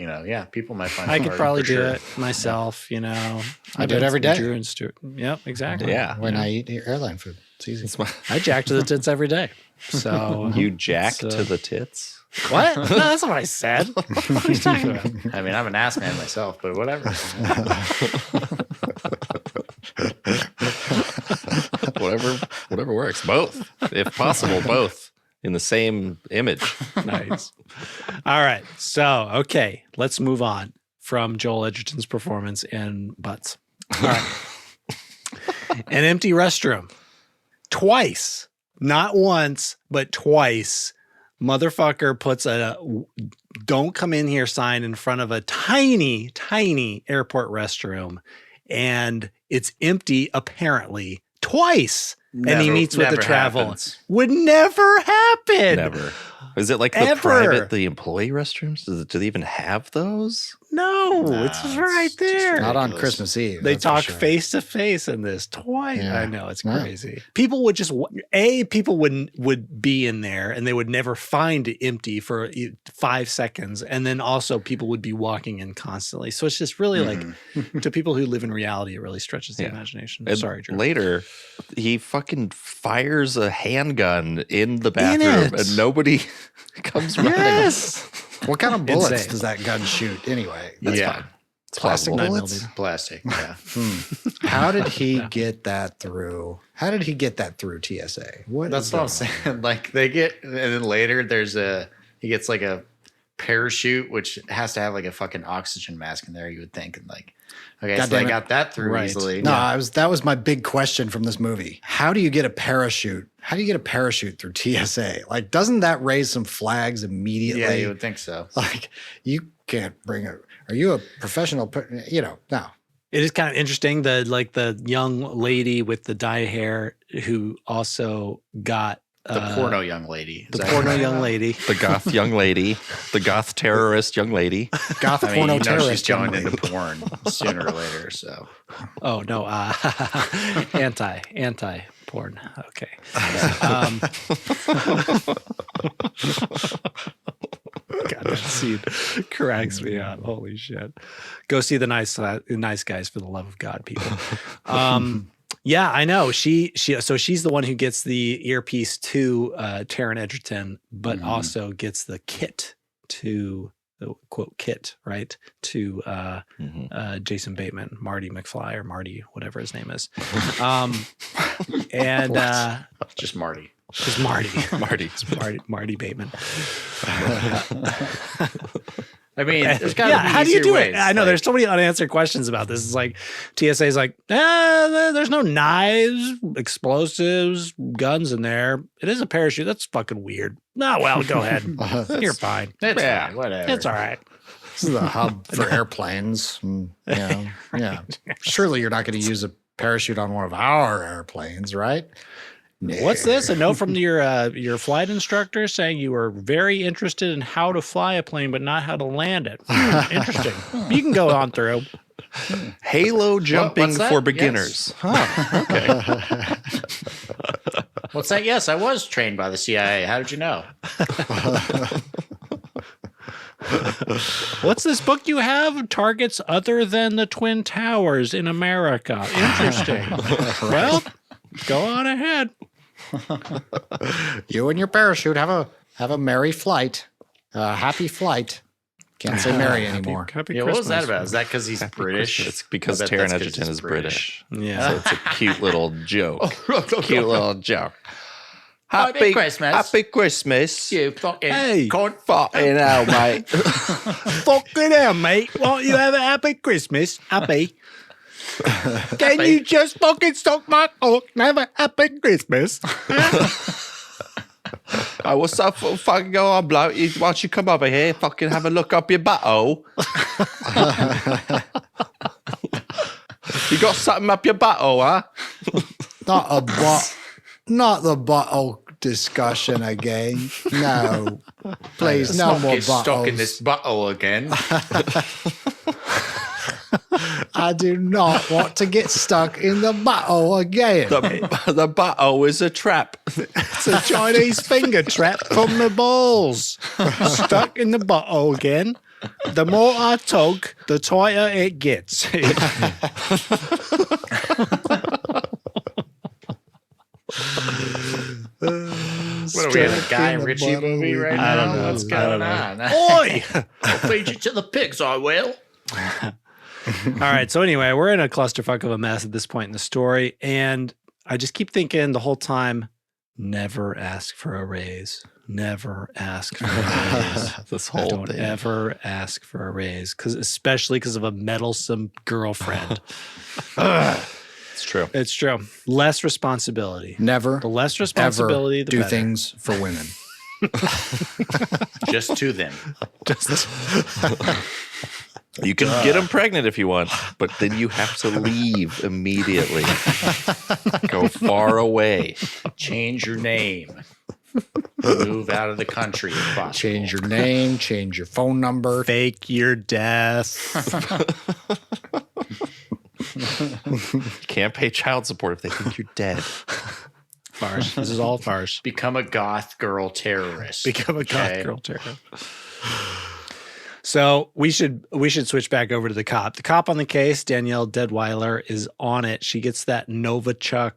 S4: people might find it
S1: I
S4: hard
S1: could probably do
S4: sure.
S1: it myself. I
S3: do it every day.
S1: Drew and Stuart. Yep, exactly.
S5: Yeah.
S3: When I eat airline food, it's easy.
S1: I jack to the tits every day. So
S5: you jack to the tits?
S1: What? No, that's not what I said. What are you talking about?
S4: I mean, I'm an ass man myself, but whatever.
S5: whatever works. Both, if possible, both. In the same image.
S1: Nice. All right. So, okay, let's move on from Joel Edgerton's performance in Butts. All right. An empty restroom. Twice. Not once, but twice. Motherfucker puts a "don't come in here" sign in front of a tiny, tiny airport restroom, and it's empty apparently twice. And he meets with the travel.
S4: Happens.
S1: Would never happen.
S5: Never. Is it like the employee restrooms? Do they even have those?
S1: No, it's right there.
S3: Not on Christmas Eve.
S1: They talk face to face in this twice.
S3: Yeah.
S1: I know, it's crazy. People would just people would be in there and they would never find it empty for 5 seconds, and then also people would be walking in constantly. So it's just really like, to people who live in reality, it really stretches the imagination.
S5: And
S1: sorry, Drew.
S5: Later, he fucking fires a handgun in the bathroom, and nobody comes running.
S1: Yes.
S3: What kind of bullets
S1: Insane.
S3: does that gun shoot anyway?
S4: Yeah.
S3: It's plastic
S5: bullets?
S3: bullets.
S4: Plastic. Yeah.
S3: How did he get that through? How did he get that through TSA?
S4: That's what I'm saying. Like and then later he gets like a parachute, which has to have like a fucking oxygen mask in there, you would think. And like, okay, so they got that through easily.
S3: No, that was my big question from this movie. How do you get a parachute? How do you get a parachute through TSA? Like, doesn't that raise some flags immediately?
S4: Yeah, you would think so.
S3: Like, you can't bring are you a professional? No.
S1: It is kind of interesting. The young lady with the dyed hair who also got
S4: The porno young lady.
S1: The porno young lady.
S5: The goth young lady. The goth terrorist young lady.
S3: Goth porno terrorist.
S4: She's going into porn sooner or later. So.
S1: Oh no, anti porn. Okay. God, that scene cracks me up. Holy shit! Go see the nice guys, for the love of God, people. Yeah, I know. So she's the one who gets the earpiece to Taron Egerton, but also gets the kit to the quote kit, right? To Jason Bateman, Marty McFly, or Marty, whatever his name is. And
S4: just Marty.
S1: Just Marty Bateman.
S4: I mean, there's got to be
S1: how do you do
S4: ways.
S1: it? I know there's so many unanswered questions about this. It's like TSA's like, there's no knives, explosives, guns in there. It is a parachute. That's fucking weird. No, well, go ahead. You're fine.
S4: It's fine, whatever.
S1: It's all right.
S3: This is a hub for airplanes. Yeah. Surely you're not going to use a parachute on one of our airplanes, right?
S1: What's this? A note from your flight instructor saying you were very interested in how to fly a plane, but not how to land it. Interesting. You can go on through.
S5: Halo jumping
S4: what's that?
S5: for beginners. Huh. Okay.
S4: What's that? Yes, I was trained by the CIA. How did you know?
S1: What's this book you have? Targets other than the Twin Towers in America. Interesting. Well, go on ahead.
S3: You and your parachute have a merry flight. Happy flight. Can't say merry anymore.
S1: Happy
S4: Yeah,
S1: Christmas.
S4: what was that about? Is that because he's British?
S5: It's because
S4: I bet
S5: Taron
S4: that's 'cause
S5: Egerton
S4: he's
S5: is British.
S1: Yeah.
S5: So it's a cute little joke. Cute little joke.
S4: Happy Christmas.
S5: Happy Christmas.
S4: You fucking
S1: Hey.
S4: cunt.
S5: Fucking hell, mate.
S1: Fucking hell, mate. Won't you have a happy Christmas? Happy. Can you just fucking suck my cock and have a happy Christmas?
S5: I was so fucking go on, bloke. Why don't you come over here, fucking have a look up your butthole? You got something up your butthole, huh?
S3: Not the bottle discussion again. No. Please, no more
S4: Stuck in
S3: bottles.
S4: this butthole again.
S3: I do not want to get stuck in the bottle again.
S5: The butthole is a trap.
S1: It's a Chinese finger trap from the balls. Stuck in the bottle again. The more I tug, the tighter it gets.
S4: What are we in a Guy Ritchie movie right now?
S1: I don't know.
S4: What's going on?
S1: Oi!
S4: I'll feed you to the pigs, I will.
S1: All right. So anyway, we're in a clusterfuck of a mess at this point in the story. And I just keep thinking the whole time, never ask for a raise. Never ask for a raise.
S5: This whole
S1: Don't
S5: thing.
S1: ever ask for a raise, especially because of a meddlesome girlfriend.
S5: It's true.
S1: It's true. Less responsibility.
S3: Never,
S1: The less responsibility,
S3: ever
S1: the
S3: do
S1: better.
S3: things for women.
S4: Just to them.
S5: You can get them pregnant if you want, but then you have to leave immediately. Go far away.
S4: Change your name. Move out of the country if possible.
S3: Change your name, change your phone number.
S1: Fake your death.
S5: You can't pay child support if they think you're dead.
S1: Farce. This is all farce.
S4: Become a goth girl terrorist.
S1: Become a goth
S4: Okay.
S1: girl terror. So we should switch back over to the cop. The cop on the case, Danielle Deadwyler, is on it. She gets that Novichok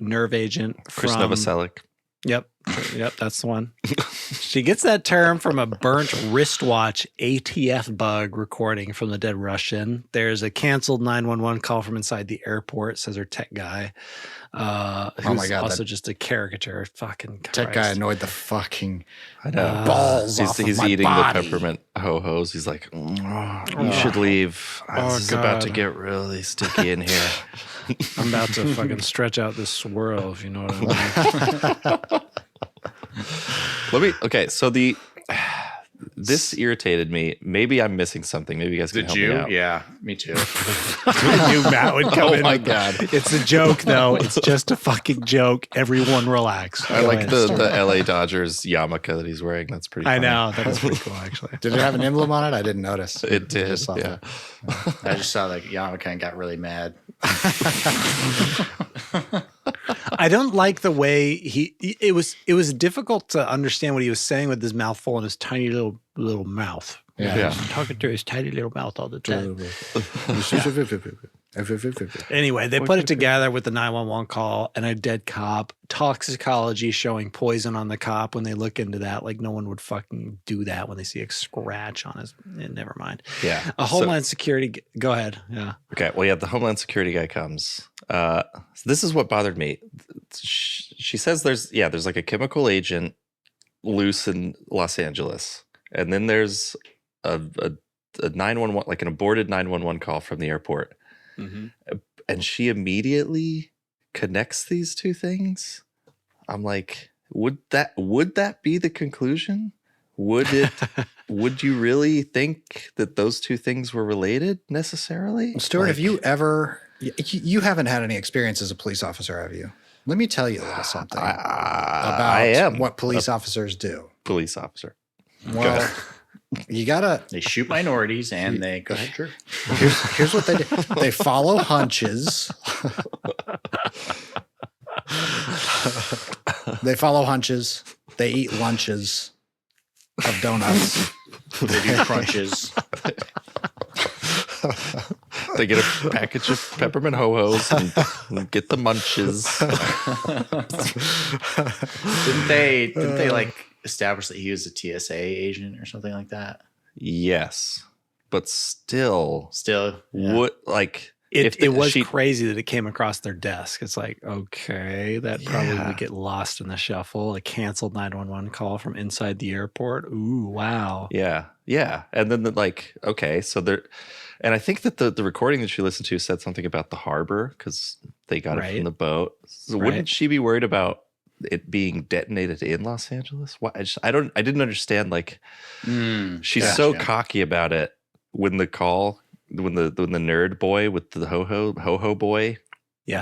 S1: nerve agent
S5: Chris
S1: from
S5: Novoselic.
S1: Yep, that's the one. She gets that term from a burnt wristwatch ATF bug recording from the dead Russian. There's a canceled 911 call from inside the airport, says her tech guy. Who's
S3: my God,
S1: also just a caricature. Fucking
S3: Tech guy annoyed the fucking
S5: I know.
S3: balls off
S5: He's
S3: of my
S5: eating
S3: body.
S5: the peppermint ho-hos. He's like, you should leave. This is about to get really sticky in here.
S1: I'm about to fucking stretch out this swirl, if you know what I mean.
S5: Okay, so this irritated me. Maybe I'm missing something. Maybe you guys can
S4: Did
S5: help
S4: you?
S5: me out.
S4: Yeah, me too.
S1: I knew Matt would come in.
S5: Oh my
S1: with that.
S5: God.
S1: It's a joke, though. It's just a fucking joke. Everyone relax.
S5: I
S1: Go
S5: like
S1: ahead.
S5: the LA Dodgers yarmulke that he's wearing. That's pretty funny.
S1: I know. That is pretty cool, actually.
S3: Did it have an emblem on it? I didn't notice.
S5: It did.
S3: just saw
S5: Yeah.
S3: that.
S4: I just saw that yarmulke and got really mad.
S1: I don't like the way it was difficult to understand what he was saying with his mouth full and his tiny little mouth.
S3: Yeah.
S1: He's talking through his tiny little mouth all the time.
S3: Yeah.
S1: Anyway, they put it together with the 911 call and a dead cop, toxicology showing poison on the cop when they look into that. Like no one would fucking do that when they see a scratch on his. Never mind.
S5: Yeah.
S1: A Homeland Security. Go ahead. Yeah.
S5: Okay. Well, yeah, the Homeland Security guy comes. So this is what bothered me. She says there's like a chemical agent loose in Los Angeles, and then there's a 911, like an aborted 911 call from the airport.
S1: Mm-hmm.
S5: And she immediately connects these two things. I'm like, would that be the conclusion? Would it would you really think that those two things were related necessarily?
S3: Stuart, have you ever? You haven't had any experience as a police officer, have you? Let me tell you a little something
S5: I am
S3: about what police officers do.
S5: police officer.
S3: Well, you gotta.
S4: They shoot minorities and they go ahead. Sure.
S3: Here's what they do. They follow hunches. They follow hunches. They eat lunches of donuts.
S4: They do crunches.
S5: They get a package of peppermint ho-hos and get the munches.
S4: Didn't they like establish that he was a TSA agent or something like that?
S5: Yes, but still,
S4: Yeah.
S5: what like
S1: It was crazy that it came across their desk. It's like, okay, that probably
S5: Yeah.
S1: would get lost in the shuffle. A canceled 911 call from inside the airport. Ooh, wow.
S5: Yeah, and then okay, so there, and I think that the recording that she listened to said something about the harbor because they got it
S1: Right.
S5: from the boat. So
S1: Right.
S5: wouldn't she be worried about it being detonated in Los Angeles? Why? I didn't understand. Like, she's so cocky about it when the nerd boy with the ho-ho boy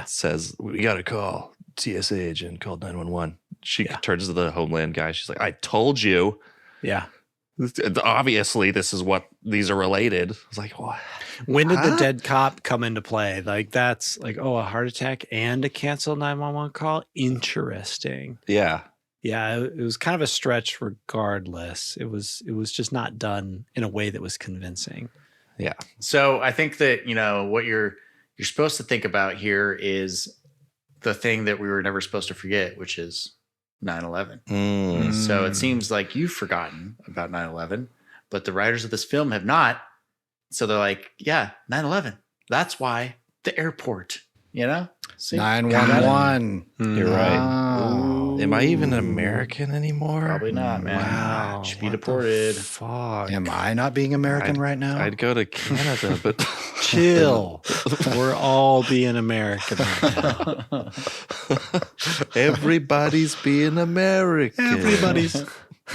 S5: says, we got to call TSA agent, called 911. She turns to the Homeland guy. She's like, I told you.
S1: Yeah.
S5: Obviously, this is what these are related. I was like, what?
S1: When did the dead cop come into play? Like, that's like, oh, a heart attack and a canceled 911 call? Interesting.
S5: Yeah.
S1: Yeah, it was kind of a stretch regardless. It was just not done in a way that was convincing.
S5: Yeah.
S4: So I think that, what you're supposed to think about here is the thing that we were never supposed to forget, which is 9/11. So it seems like you've forgotten about 9/11, but the writers of this film have not. So they're like, yeah, 9/11. That's why the airport, See?
S3: 911.
S5: You're right.
S3: Oh.
S5: Am I even American anymore?
S4: Probably not, man.
S1: Wow.
S4: Should be
S1: What the
S4: deported.
S1: Fuck.
S3: Am I not being American right now?
S5: I'd go to Canada, but
S1: Chill. We're all being American right now.
S5: everybody's being American.
S1: Everybody's.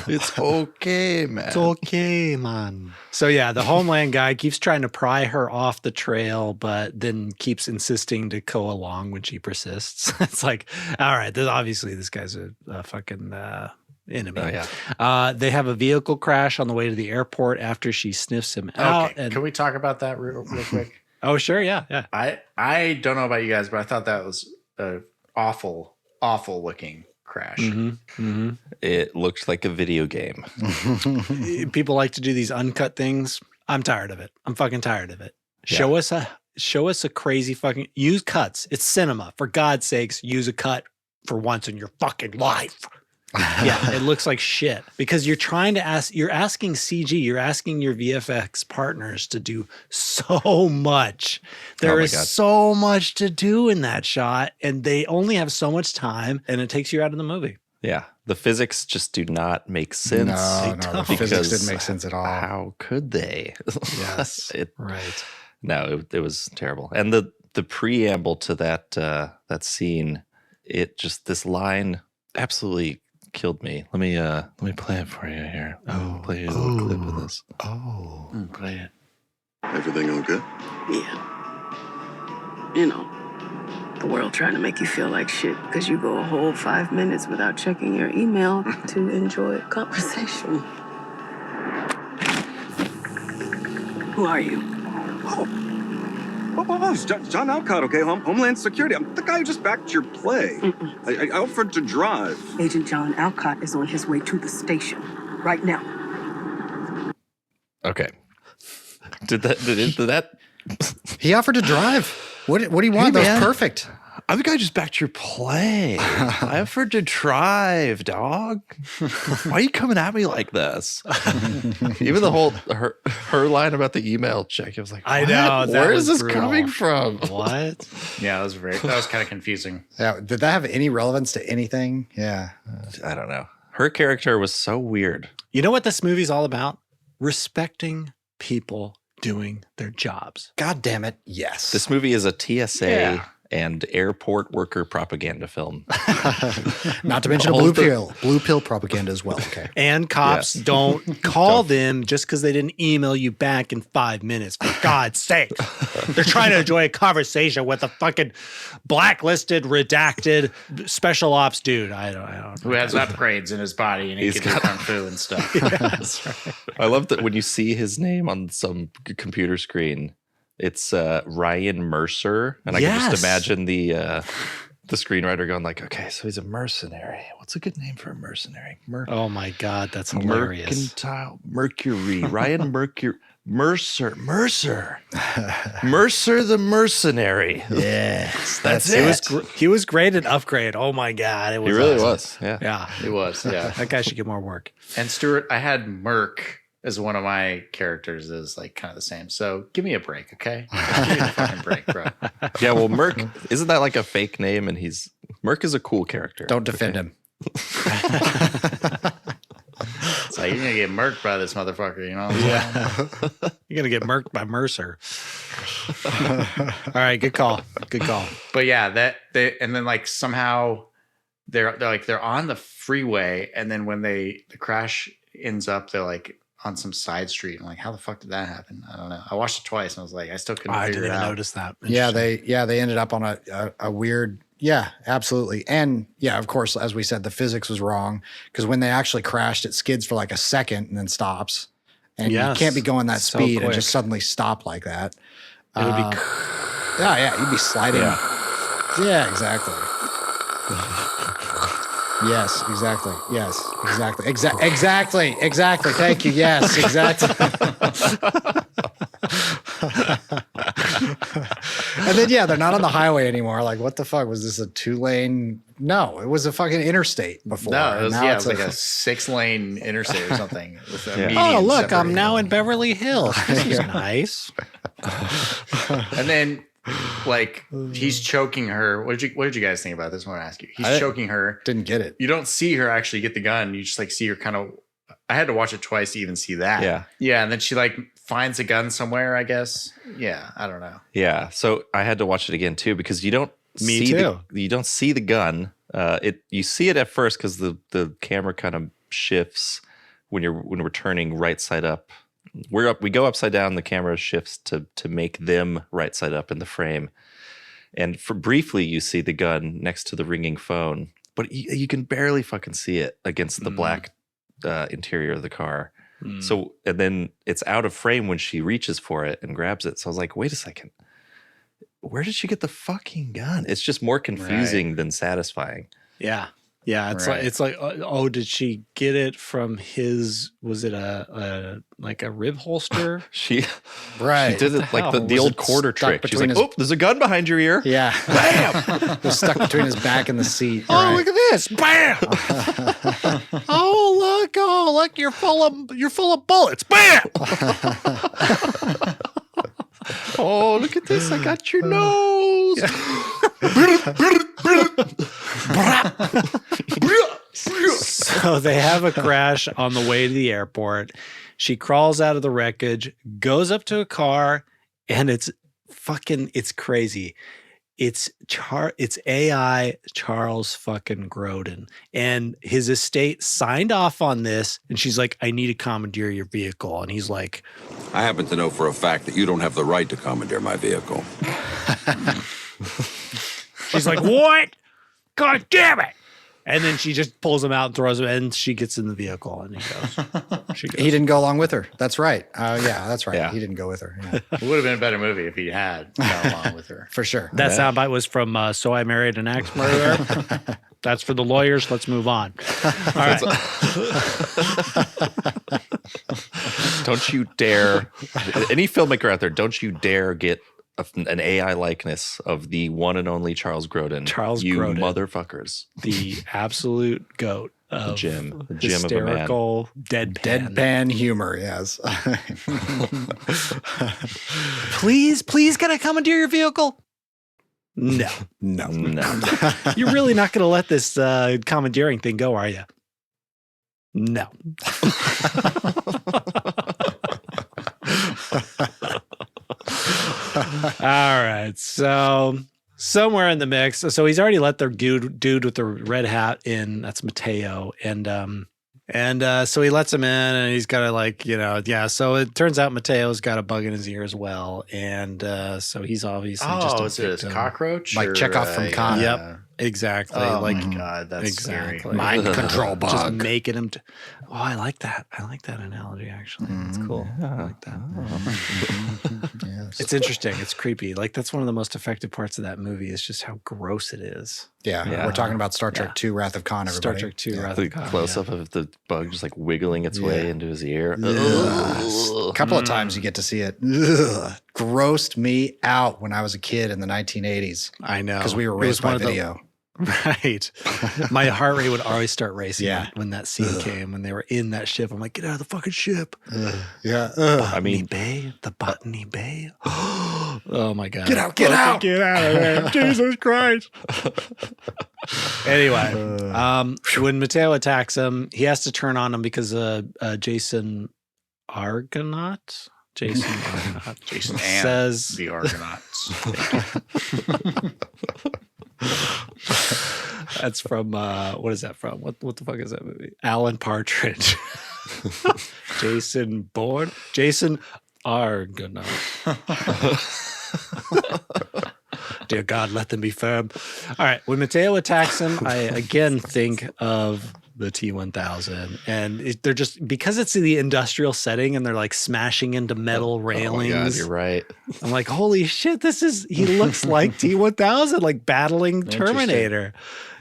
S5: It's okay, man.
S1: It's okay, man. So yeah, the Homeland guy keeps trying to pry her off the trail, but then keeps insisting to go along when she persists. It's like, all right, obviously this guy's a fucking enemy.
S5: Oh, yeah.
S1: They have a vehicle crash on the way to the airport after she sniffs him out.
S4: Okay, can we talk about that real quick?
S1: Oh, sure, yeah.
S4: I don't know about you guys, but I thought that was an awful looking crash.
S5: It looked like a video game.
S1: People like to do these uncut things. I'm tired of it. I'm fucking tired of it.
S5: Yeah.
S1: Show us a crazy fucking use cuts. It's cinema. For God's sakes, use a cut for once in your fucking life. Yeah, it looks like shit because you're asking CG, you're asking your VFX partners to do so much. There is so much to do in that shot, and they only have so much time, and it takes you out of the movie.
S5: Yeah. The physics just do not make sense.
S3: No, the physics didn't make sense at all.
S5: How could they?
S1: Yes, right.
S5: No, it was terrible. And the preamble to that scene, this line absolutely killed me. Let me play it for you here. Play a little clip of this.
S4: Play it.
S8: Everything okay?
S9: Yeah. The world trying to make you feel like shit because you go a whole 5 minutes without checking your email to enjoy a conversation. Who are you?
S8: Oh, it's John Alcott, okay? Homeland Security. I'm the guy who just backed your play. I offered to drive.
S9: Agent John Alcott is on his way to the station right now.
S5: Okay. Did that?
S3: He offered to drive. What do you want?
S5: Hey,
S3: That
S5: man.
S3: was perfect.
S5: I'm the guy who just backed your play. I offered to drive, dog. Why are you coming at me like this? Even the whole her line about the email check, I was like,
S1: I know.
S5: what?
S1: That
S5: Where
S1: was
S5: is this
S1: brutal.
S5: coming from?
S1: What?
S4: Yeah, that was kind of confusing.
S3: Yeah. Did that have any relevance to anything? Yeah.
S5: I don't know. Her character was so weird.
S1: You know what this movie's all about? Respecting people doing their jobs.
S3: God damn it. Yes.
S5: This movie is a TSA
S4: Yeah.
S5: and airport worker propaganda film.
S3: Not to mention a blue pill propaganda as well. Okay.
S1: And cops don't call them just because they didn't email you back in 5 minutes. For God's sake. They're trying to enjoy a conversation with a fucking blacklisted, redacted special ops dude. I don't
S4: Who has upgrades in his body and he can do kung fu and stuff.
S1: That's right.
S5: I love that when you see his name on some computer screen, it's Ryan Mercer, and I can just imagine the screenwriter going like, "Okay, so he's a mercenary. What's a good name for a mercenary?
S1: Oh my God, that's hilarious.
S5: Mercantile Mercury, Ryan Mercer the mercenary.
S1: Yes,
S5: that's it.
S1: He was great at Upgrade. Oh my God, it was.
S5: He really
S1: awesome.
S5: was. Yeah,
S4: he was. Yeah,
S1: that guy should get more work.
S4: And Stuart, I had Merc as one of my characters is like kind of the same. So give me a break, okay? Give me a fucking break, bro.
S5: Yeah, well, Merc, isn't that like a fake name? And Merc is a cool character.
S3: Don't defend him.
S4: It's like, you're going to get murked by this motherfucker, you know?
S1: Yeah. You're going to get murked by Mercer. All right, good call. Good call.
S4: But yeah, and then like somehow they're on the freeway, and then when the crash ends up, they're like on some side street. I'm like, how the fuck did that happen? I don't know. I watched it twice and I was like, I still couldn't figure it out. I didn't notice
S1: that.
S3: Yeah, they ended up on a weird. Yeah, absolutely. And yeah, of course, as we said, the physics was wrong because when they actually crashed, it skids for like a second and then stops. And you can't be going that speed and just suddenly stop like that.
S1: It would be.
S3: Yeah, you'd be sliding. Yeah, exactly. Yes, exactly. Yes, exactly. Exactly. Thank you. Yes, exactly. And then, they're not on the highway anymore. Like, what the fuck? Was this a 2-lane? No, it was a fucking interstate before.
S4: No, it was like a 6-lane interstate or something. With a median
S1: look, I'm
S4: separating
S1: now
S4: them.
S1: in Beverly Hills. This is nice.
S4: And then, like, he's choking her. What did you guys think about this? I want to ask you. He's choking her.
S3: Didn't get it.
S4: You don't see her actually get the gun. You just like see her kind of. I had to watch it twice to even see that. Yeah, and then she like finds a gun somewhere, I guess. Yeah, I don't know.
S5: Yeah, so I had to watch it again too because you don't you don't see the gun. You see it at first because the camera kind of shifts when we're turning right side up. We go upside down. The camera shifts to make them right side up in the frame, and for briefly you see the gun next to the ringing phone, but you can barely fucking see it against the black interior of the car. So, and then it's out of frame when she reaches for it and grabs it. So I was like, wait a second, where did she get the fuking gun? It's just more confusing than satisfying.
S1: Yeah. It's like did she get it from his? Was it a rib holster?
S5: She did it like the old quarter trick. She's like, oh, there's a gun behind your ear.
S3: Yeah, bam! It was stuck between his back and the seat.
S1: Oh, look at this! Bam! Oh look! You're full of bullets. Bam!
S5: Oh, look at this! I got your nose.
S1: So they have a crash on the way to the airport. She crawls out of the wreckage, goes up to a car, and it's crazy. It's AI Charles fucking Grodin, and his estate signed off on this. And she's like, "I need to commandeer your vehicle," and he's like,
S10: "I happen to know for a fact that you don't have the right to commandeer my vehicle."
S1: She's like, "What? God damn it!" And then she just pulls him out and throws him, and she gets in the vehicle, and he goes.
S3: He didn't go along with her. That's right. That's right. Yeah. He didn't go with her. Yeah.
S4: It would have been a better movie if he had gone along with her.
S3: For sure.
S1: That soundbite was from So I Married an Axe Murderer. That's for the lawyers. Let's move on. All right.
S5: Don't you dare, any filmmaker out there, don't you dare get an AI likeness of the one and only Charles Grodin. You motherfuckers.
S1: The absolute goat.
S5: The Jim of a man.
S1: Hysterical
S3: deadpan humor, yes.
S1: Please, can I commandeer your vehicle? No. You're really not going to let this commandeering thing go, are you? No. All right. So somewhere in the mix. So he's already let the dude with the red hat in. That's Mateo. And so he lets him in, and he's got to So it turns out Mateo's got a bug in his ear as well, and so he's obviously just
S4: is it a cockroach?
S3: Like Chekhov from Khan.
S1: Yep, exactly.
S4: Oh my god, that's
S1: exactly.
S4: scary.
S3: Mind control bug.
S1: Just making him. I like that. I like that analogy. Actually, that's cool. I like that.
S3: Yes.
S1: It's interesting. It's creepy. Like that's one of the most effective parts of that movie is just how gross it is.
S3: Yeah, we're talking about Star Trek II, Wrath of Khan.
S1: Star
S3: Everybody.
S1: Trek II, Wrath
S5: The
S1: of Khan.
S5: close up of the bug just like wiggling its way into his ear.
S3: A couple of times you get to see it. Ugh. Grossed me out when I was a kid in the 1980s.
S1: I know.
S3: Because we were raised by video.
S1: Right. My heart rate would always start racing when that scene
S3: Ugh.
S1: came, when they were in that ship. I'm like, get out of the fucking ship.
S3: Yeah.
S1: I mean, Bay, the Botany Bay. Oh my God.
S3: Get out, get out.
S1: Get out of there. Jesus Christ. Anyway, when Mateo attacks him, he has to turn on him because Jason Argonaut says
S4: the Argonauts.
S1: That's from what is that from? What the fuck is that movie? Alan Partridge. Jason Bourne. Jason Argonaut. Dear God, let them be firm. All right. When Mateo attacks him, I again think of the T-1000, and they're just because it's in the industrial setting and they're like smashing into metal railings.
S5: Oh my God, you're right.
S1: I'm like, holy shit, he looks like T-1000, like battling Terminator.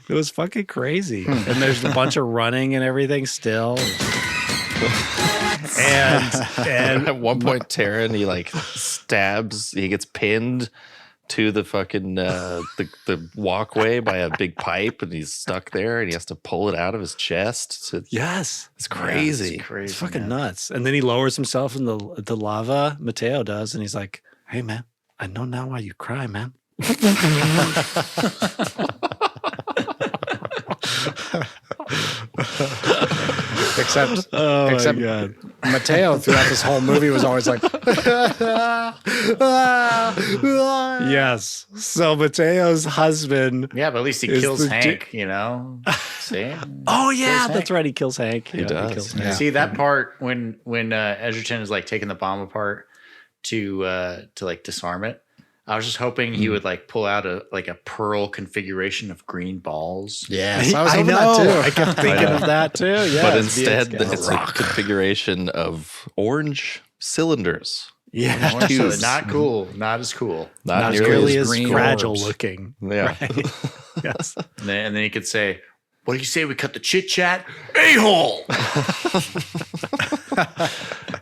S1: It was fucking crazy. And there's a bunch of running and everything still. and
S5: at one point, Taron, he gets pinned to the fucking the walkway by a big pipe, and he's stuck there, and he has to pull it out of his chest. So
S1: yes,
S5: it's crazy.
S4: Yeah, it's crazy.
S1: It's fucking nuts. And then he lowers himself in the lava. Mateo does, and he's like, "Hey, man, I know now why you cry, man."
S3: Except
S1: God.
S3: Mateo throughout this whole movie was always like,
S1: yes. So Mateo's husband.
S4: Yeah, but at least he kills Hank, you know? See?
S1: Oh, yeah, that's right. He kills Hank.
S5: He does.
S1: kills Hank.
S4: See that part when Egerton is like taking the bomb apart to like disarm it. I was just hoping he would like pull out a pearl configuration of green balls.
S3: Yes,
S1: I know.
S3: That too.
S1: I kept thinking of that too. Yeah,
S5: But instead, it's a configuration of orange cylinders.
S1: Yeah,
S4: So not cool. Not as cool.
S5: Not
S1: nearly as
S3: green
S1: fragile
S3: orbs.
S1: looking.
S5: Yeah.
S1: Right? Yes.
S4: And then he could say, "What do you say we cut the chit chat? A-hole."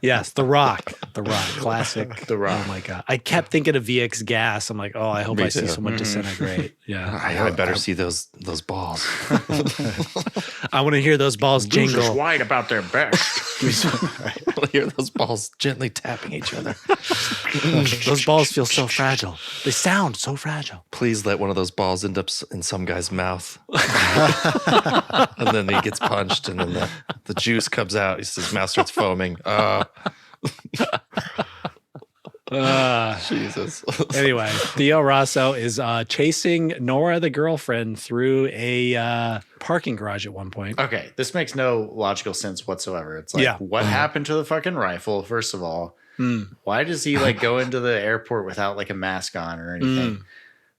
S1: Yes, The Rock, classic.
S4: The Rock.
S1: Oh my God, I kept thinking of VX Gas. I'm like, oh, I hope
S5: Me
S1: I see
S5: too.
S1: someone disintegrate. Yeah,
S5: I better see those balls.
S1: I want to hear those balls
S4: Losers
S1: jingle.
S4: whine about their best.
S5: I hear those balls gently tapping each other.
S1: Those balls feel so fragile. They sound so fragile.
S5: Please let one of those balls end up in some guy's mouth. And then he gets punched, and then the juice comes out. His mouth starts foaming. Jesus.
S1: Anyway, Theo Rosso is chasing Nora, the girlfriend, through a parking garage at one point.
S4: Okay, this makes no logical sense whatsoever. It's like, what happened to the fucking rifle, first of all? Why does he like go into the airport without like a mask on or anything?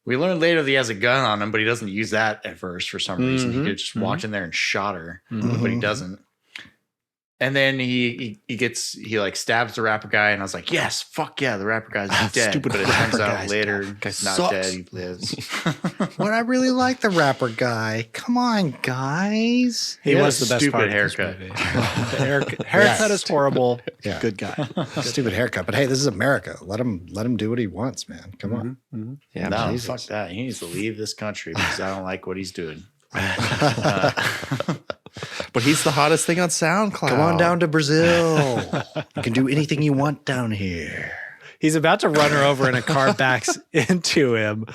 S4: We learned later that he has a gun on him, but he doesn't use that at first for some reason. He could just walked in there and shot her, but he doesn't. And then he like stabs the rapper guy, and I was like, yes, fuck yeah, the rapper guy's dead.
S1: Stupid
S4: But it turns
S1: rapper
S4: out
S1: guy's
S4: later
S1: dead.
S4: he's not
S3: Sucks.
S4: dead. He lives.
S3: What I really like the rapper guy. Come on, guys.
S1: He was the best
S4: stupid
S1: part of this
S4: haircut.
S1: movie. The haircut is horrible.
S3: Yeah.
S1: Good guy.
S3: Stupid haircut. But hey, this is America. Let him do what he wants, man. Come on.
S5: Yeah,
S4: No,
S3: Jesus.
S4: fuck that. He needs to leave this country because I don't like what he's doing.
S5: but he's the hottest thing on SoundCloud.
S3: Come on down to Brazil. You can do anything you want down here.
S1: He's about to run her over, and a car backs into him,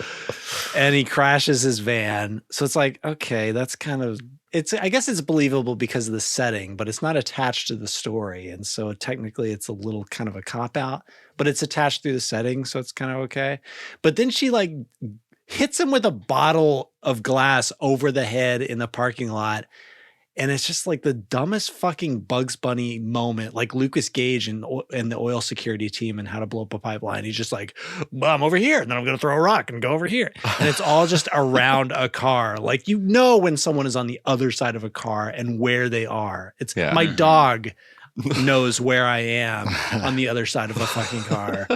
S1: and he crashes his van. So it's like, okay, that's kind of I guess it's believable because of the setting, but it's not attached to the story, and so technically it's a little kind of a cop out. But it's attached through the setting, so it's kind of okay. But then she hits him with a bottle of glass over the head in the parking lot. And it's just like the dumbest fucking Bugs Bunny moment, like Lucas Gage and the oil security team and How to Blow Up a Pipeline. He's just like, well, I'm over here, and then I'm going to throw a rock and go over here. And it's all just around a car. Like, you know when someone is on the other side of a car and where they are. It's my dog knows where I am on the other side of a fucking car.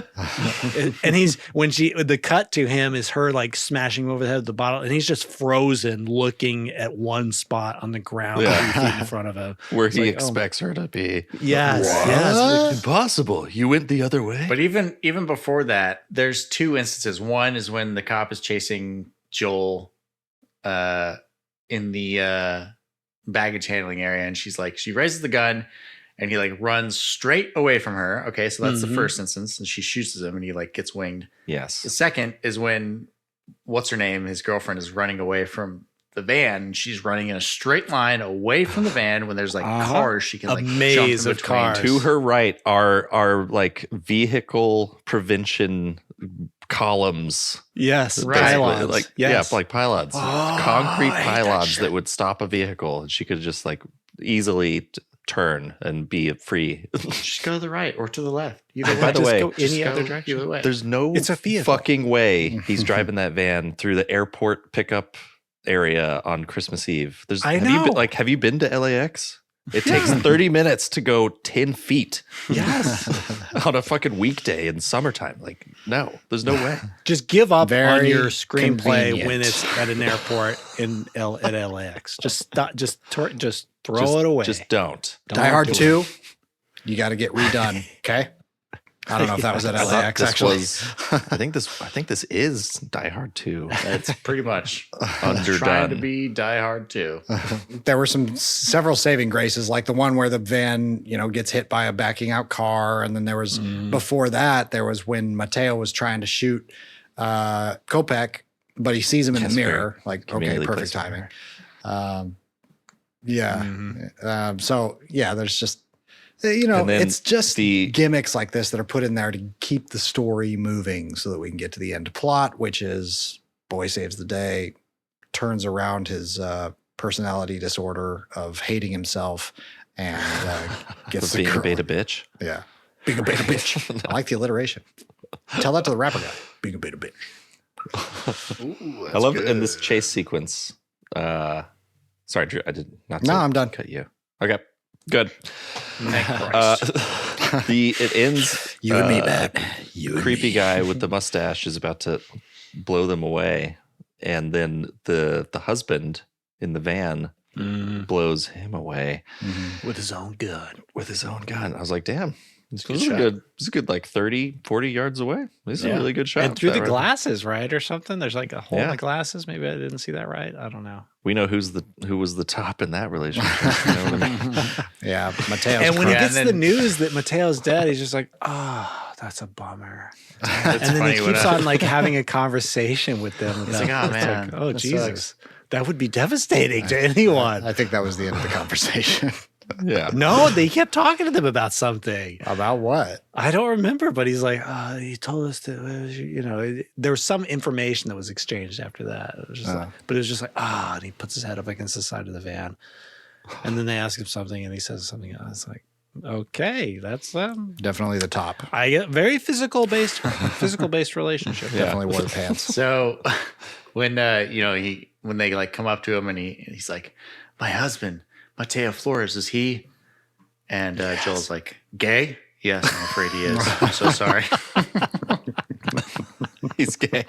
S1: And the cut to him is her like smashing him over the head with the bottle, and he's just frozen looking at one spot on the ground 3 feet in front of him.
S5: Where he expects her to be.
S1: Yes.
S5: Yes. Impossible. You went the other way.
S4: But even before that, there's 2 instances. One is when the cop is chasing Joel in the baggage handling area, and she raises the gun, and he like runs straight away from her. Okay, so that's the first instance, and she shoots him, and he like gets winged.
S5: Yes.
S4: The second is when what's her name, his girlfriend, is running away from the van. And she's running in a straight line away from the van when there's like cars she can like jump in between.
S1: Cars.
S5: To her right are like vehicle prevention columns.
S1: Yes,
S5: Basically.
S1: pylons.
S5: Like like pylons, concrete pylons that would stop a vehicle, and she could just like easily turn and be free.
S4: Just go to the right or to the left. Either
S5: By the way,
S4: go any other direction. Either way.
S5: There's no
S1: It's a vehicle.
S5: fucking way he's driving that van through the airport pickup area on Christmas Eve. Have you been to LAX? It takes 30 minutes to go 10 feet.
S1: Yes.
S5: On a fucking weekday in summertime. Like, no, there's no way.
S1: Just give up on
S3: Very
S1: your screenplay
S3: convenient.
S1: when it's at an airport at LAX. Just stop. Just throw it away.
S5: Just don't.
S3: Die Hard
S1: do
S3: 2, you got to get redone. Okay. I don't know if that was at LAX actually.
S5: I think this is Die Hard 2.
S4: It's pretty much
S5: Underdone.
S4: trying to be Die Hard 2.
S3: There were several saving graces, like the one where the van, gets hit by a backing out car. And then there was, before that, there was when Mateo was trying to shoot Kopech, but he sees him in the mirror. Like, okay, perfect timing. There's just, it's just the gimmicks like this that are put in there to keep the story moving so that we can get to the end plot, which is boy saves the day, turns around his personality disorder of hating himself, and gets the
S5: being
S3: girl.
S5: a beta bitch.
S3: Yeah. Being a beta bitch. I like the alliteration. Tell that to the rapper guy. Being a beta bitch.
S4: Ooh,
S5: I love in this chase sequence. Sorry, Drew, I did not.
S3: No, I'm done.
S5: Cut you. Okay, good.
S4: Christ.
S5: It ends.
S3: You and me, Matt.
S5: Creepy guy with the mustache is about to blow them away, and then the husband in the van blows him away
S1: with his own gun.
S5: I was like, damn. This is a good like 30, 40 yards away. This is a really good shot.
S1: And through the glasses, right? Or something. There's like a hole in the glasses. Maybe I didn't see that right. I don't know.
S5: We know who was the top in that relationship. You know what I mean?
S3: Yeah, Mateo's
S1: and when he gets
S4: then-
S1: the news that Mateo's dead, he's just like, oh, that's a bummer.
S4: It's
S1: And then
S4: funny
S1: he
S4: when
S1: keeps on like having a conversation with them.
S4: He's like, oh,
S1: it's
S4: man,
S1: like, oh,
S3: that
S1: Jesus. That would be devastating to anyone.
S3: I think that was the end of the conversation.
S5: Yeah.
S1: No, they kept talking to them about something.
S3: About what?
S1: I don't remember, but he's like, he told us that, there was some information that was exchanged after that. It was just but it was just like, and he puts his head up against the side of the van. And then they ask him something and he says something else. It's like, okay, that's
S3: Definitely the top.
S1: I get very physical based relationship.
S3: Definitely wore the pants.
S4: So when when they like come up to him and he's like, my husband, Mateo Flores, is he? And Joel's like, gay? Yes, I'm afraid he is. I'm so sorry.
S5: He's gay.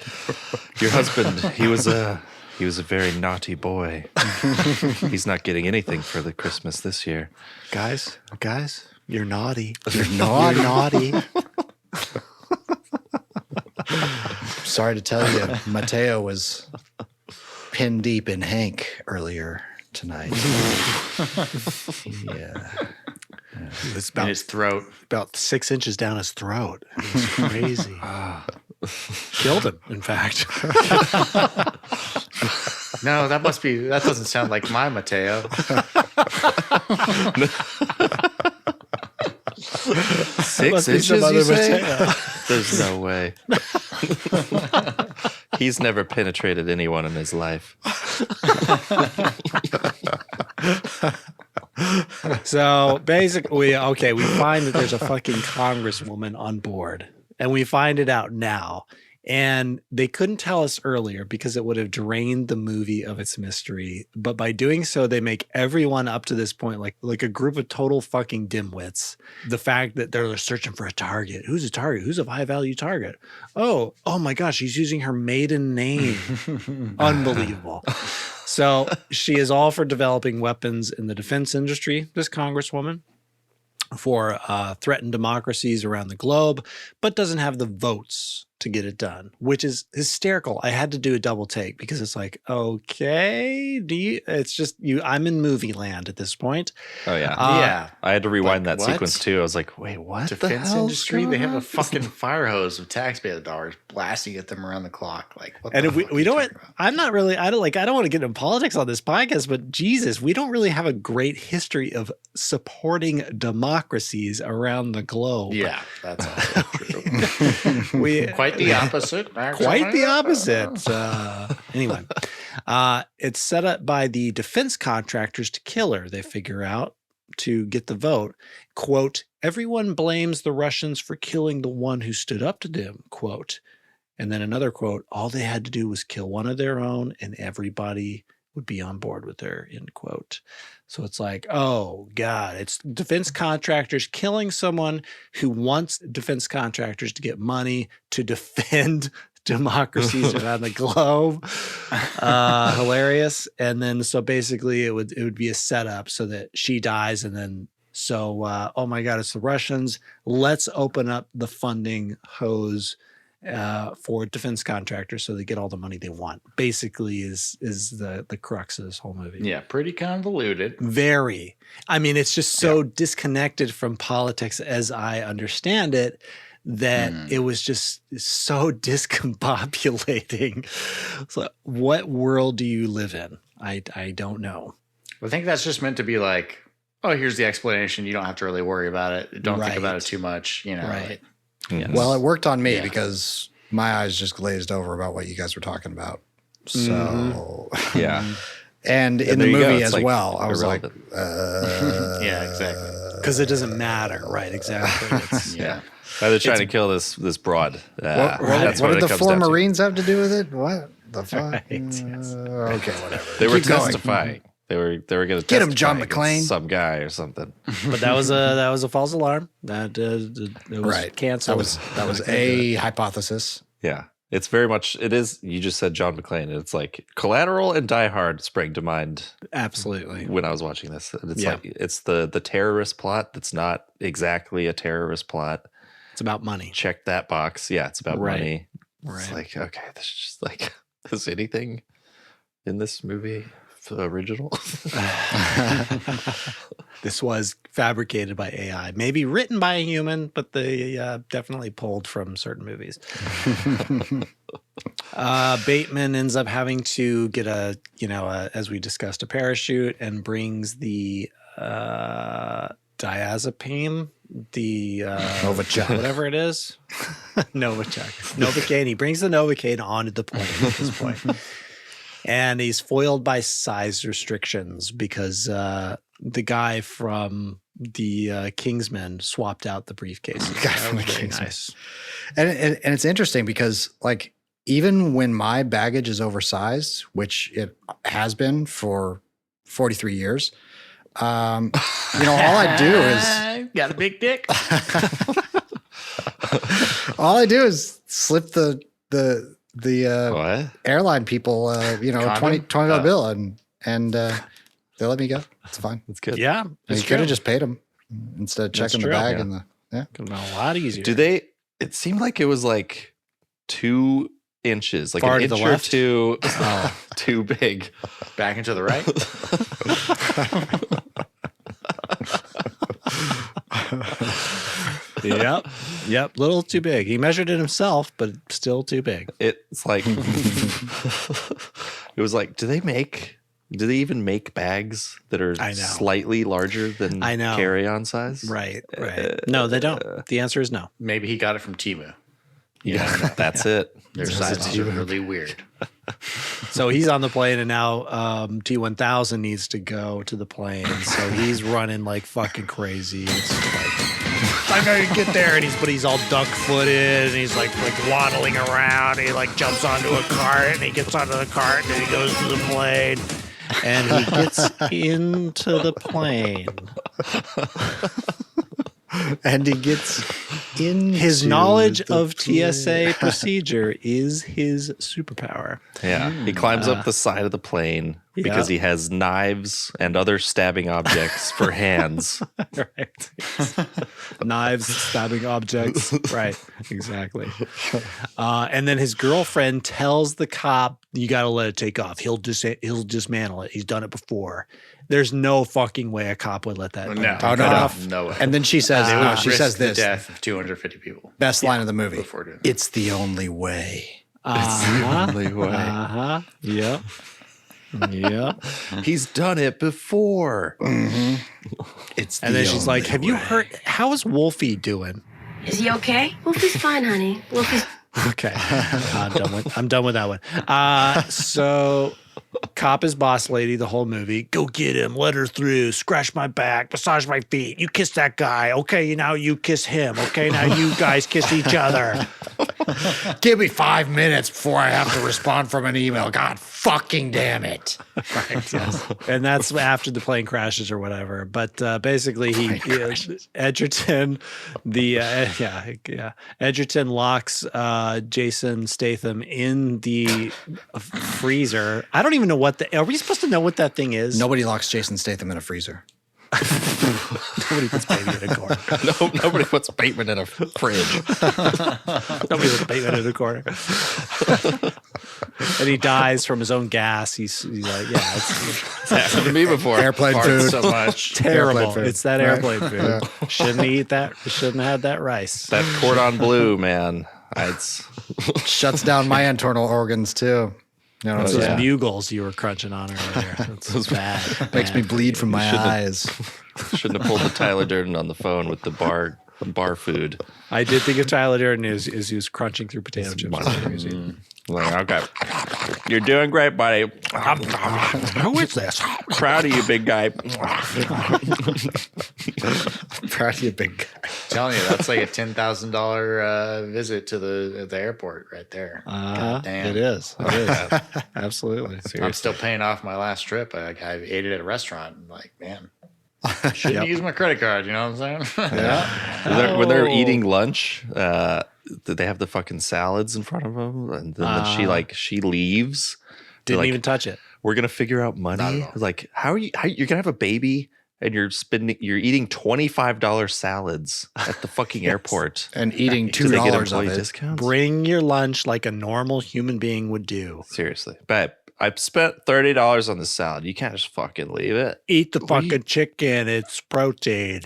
S5: Your husband, he was a very naughty boy. He's not getting anything for the Christmas this year.
S1: Guys, you're naughty.
S3: You're naughty.
S1: naughty.
S3: Sorry to tell you, Mateo was pin deep in Hank earlier tonight. Yeah.
S1: It was
S4: In his throat.
S1: about 6 inches down his throat. It was crazy. Killed him, in fact.
S4: No, that doesn't sound like my Mateo.
S5: 6 inches, you say? There's no way. He's never penetrated anyone in his life.
S1: So basically, okay, we find that there's a fucking congresswoman on board, and we find it out now. And they couldn't tell us earlier because it would have drained the movie of its mystery. But by doing so, they make everyone up to this point like a group of total fucking dimwits. The fact that they're searching for a target. Who's a target? Who's a high value target? Oh my gosh, she's using her maiden name. Unbelievable. So she is all for developing weapons in the defense industry, this congresswoman, for threatened democracies around the globe, but doesn't have the votes to get it done, which is hysterical. I had to do a double take because it's like, okay, it's just you. I'm in movie land at this point.
S5: Oh yeah.
S4: Yeah.
S5: I had to rewind
S4: Like,
S5: that
S4: what?
S5: sequence too. I was like, wait, what?
S4: Defense
S5: the
S4: industry, they have a fucking fire hose of taxpayer dollars blasting at them around the clock. Like, what
S1: And
S4: the
S1: if we
S4: fuck are
S1: don't,
S4: you talking about?
S1: I'm not really, I don't want to get into politics on this podcast, but Jesus, we don't really have a great history of supporting democracies around the globe.
S4: Yeah, that's also true. Quite the opposite.
S1: Quite the opposite. Anyway, it's set up by the defense contractors to kill her, they figure out, to get the vote. Quote, everyone blames the Russians for killing the one who stood up to them, quote. And then another quote, all they had to do was kill one of their own and everybody would be on board with her, end quote. So it's like, oh God, it's defense contractors killing someone who wants defense contractors to get money to defend democracies around the globe. Hilarious. And then, so basically it would be a setup so that she dies. And then, so, oh my God, it's the Russians. Let's open up the funding hose for defense contractors so they get all the money they want. Basically is the crux of this whole movie.
S4: Yeah, pretty convoluted.
S1: Very. I mean, it's just so disconnected from politics as I understand it that it was just so discombobulating. So what world do you live in? I don't know.
S4: I think that's just meant to be like, oh, here's the explanation. You don't have to really worry about it. Don't think about it too much, you know.
S1: Right.
S4: Like,
S3: Well, it worked on me because my eyes just glazed over about what you guys were talking about. So,
S5: Yeah.
S3: and in the
S5: there you go.
S3: movie
S5: It's
S3: as
S5: like
S3: well, I was like,
S5: irrelevant.
S4: yeah, exactly.
S1: Because it doesn't matter. Right. Exactly. It's,
S4: Yeah.
S5: They're trying to kill this broad.
S3: what did the four Marines have to do with it? What the fuck?
S1: Right, yes.
S3: Okay, whatever.
S5: They were
S3: Keep going.
S5: testifying. They were going to
S3: Get him, John McClane.
S5: Some guy or something.
S1: But that was a false alarm. That it was canceled.
S3: That was a hypothesis.
S5: Yeah. It's very much, it is, you just said John McClane, and it's like Collateral and Die Hard sprang to mind
S1: Absolutely.
S5: when I was watching this. And it's like, it's the terrorist plot that's not exactly a terrorist plot.
S1: It's about money.
S5: Check that box. Yeah, it's about money.
S1: Right.
S5: It's like, okay, this is just like, is anything in this movie original?
S1: This was fabricated by AI, maybe written by a human, but they definitely pulled from certain movies. Bateman ends up having to get as we discussed, a parachute, and brings the diazepam, the
S3: Novichok.
S1: whatever it is. Novocaine. He brings the Novocaine onto the plane at this point. And he's foiled by size restrictions because the guy from the Kingsman swapped out the briefcase. That was very nice.
S3: And it's interesting because, like, even when my baggage is oversized, which it has been for 43 years, all I do is
S4: got a big dick.
S3: all I do is slip the
S5: What?
S3: airline people, $20 bill, and they let me go. It's fine.
S5: That's good.
S1: Yeah.
S3: You could have just paid them instead of checking the bag and
S1: Could have been a lot easier.
S5: It seemed like it was like 2 inches, like
S1: Far
S5: an
S1: to the
S5: inch or
S1: left?
S5: two too big.
S4: Back and to the right.
S1: Yep. Little too big. He measured it himself, but still too big.
S5: It's like it was like, do they even make bags that are slightly larger than carry-on size?
S1: Right. No, they don't. The answer is no.
S4: Maybe he got it from Temu.
S5: Yeah, that's it.
S4: Their sizes are really weird.
S1: So he's on the plane, and now T1000 needs to go to the plane. So he's running like fucking crazy. It's like, I gotta get there, and he's all duck-footed, and he's like waddling around. And he like jumps onto a cart, and he gets onto the cart, and then he goes to the plane, and he gets into the plane.
S3: And he gets in
S1: his knowledge of TSA procedure is his superpower.
S5: Yeah. He climbs up the side of the plane because he has knives and other stabbing objects for hands.
S1: Right. Knives, stabbing objects. Right. Exactly. And then his girlfriend tells the cop, you got to let it take off. He'll dismantle it. He's done it before. There's no fucking way a cop would let that thing take off.
S4: No way.
S3: And then she says, she says
S4: the
S3: this.
S4: death of 250 people.
S3: Best line of the movie.
S4: Before doing
S3: It's the only way.
S5: It's the only way.
S1: Yep. Yep.
S5: He's done it before.
S3: It's
S1: And then she's like, have you heard, how is Wolfie doing?
S7: Is he okay? Wolfie's fine, honey. Wolfie's...
S1: Okay. I'm done with that one. So cop is boss lady the whole movie. Go get him, let her through, scratch my back, massage my feet. You kiss that guy. Okay, now you kiss him. Okay, now you guys kiss each other.
S3: Give me 5 minutes before I have to respond from an email. God fucking damn it.
S1: Right, yes. And that's after the plane crashes or whatever. But basically, Egerton, Egerton locks Jason Statham in the freezer. I don't even know are we supposed to know what that thing is?
S3: Nobody locks Jason Statham in a freezer.
S1: Nobody puts Bateman in a corner.
S5: Nobody puts Bateman in a fridge.
S1: Nobody puts Bateman in a corner. And he dies from his own gas. He's like, it's
S5: happened to me before.
S3: Airplane food.
S4: So much.
S1: Terrible.
S3: Airplane food.
S1: It's that airplane food. Shouldn't eat that. Shouldn't have had that rice.
S5: That cordon bleu, man. It's
S3: Shuts down my internal organs too. You know,
S1: Those bugles you were crunching on earlier. It's bad.
S3: Makes me bleed from my eyes.
S5: Shouldn't have pulled the Tyler Durden on the phone with the bar food.
S1: I did think of Tyler Durden as he was crunching through potato chips.
S5: Like, okay, you're doing great, buddy.
S1: Who is this?
S5: Proud of you, big guy.
S3: Proud of you, big guy.
S4: I'm telling you, that's like a $10,000 visit to the airport right there. God damn.
S1: It is. It is. Absolutely.
S4: I'm still paying off my last trip. I ate it at a restaurant. I'm like, man, I shouldn't use my credit card. You know what I'm saying?
S1: Yeah.
S5: When they're eating lunch, they have the fucking salads in front of them, and then she leaves.
S1: Didn't even touch it.
S5: We're gonna figure out money. Like, how you're gonna have a baby and you're eating $25 salads at the fucking airport
S3: and eating
S5: Do they get
S3: $2
S5: employee
S3: of it.
S5: discounts?
S1: Bring your lunch like a normal human being would do.
S5: Seriously, babe. I spent $30 on the salad. You can't just fucking leave it.
S1: Eat the fucking chicken. It's protein.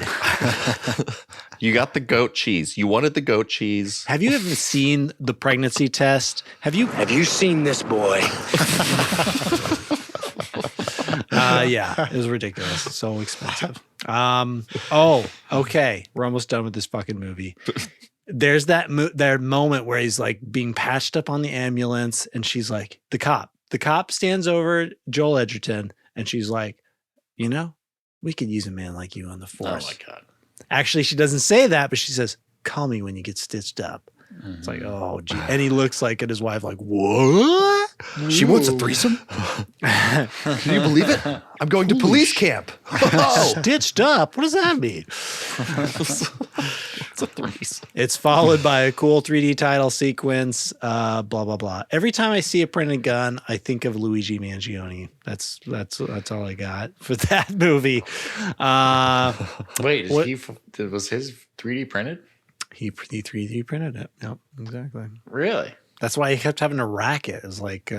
S5: You got the goat cheese. You wanted the goat cheese.
S1: Have you ever seen the pregnancy test? Have you
S6: seen this boy?
S1: Yeah, it was ridiculous. So expensive. Okay. We're almost done with this fucking movie. There's that moment where he's like being patched up on the ambulance, and she's like, the cop stands over Joel Egerton, and she's like, we could use a man like you on the force.
S4: Oh my God.
S1: Actually, she doesn't say that, but she says, call me when you get stitched up. It's like, oh, gee. And he looks like at his wife like, what?
S3: She wants a threesome?
S5: Can you believe it? I'm going to police camp.
S1: Oh. Stitched up? What does that mean?
S5: It's a threesome.
S1: It's followed by a cool 3D title sequence, blah, blah, blah. Every time I see a printed gun, I think of Luigi Mangione. That's all I got for that movie.
S4: Wait, was his 3D printed?
S1: He 3D printed it. Yep, exactly.
S4: Really?
S1: That's why he kept having to rack it. It's like,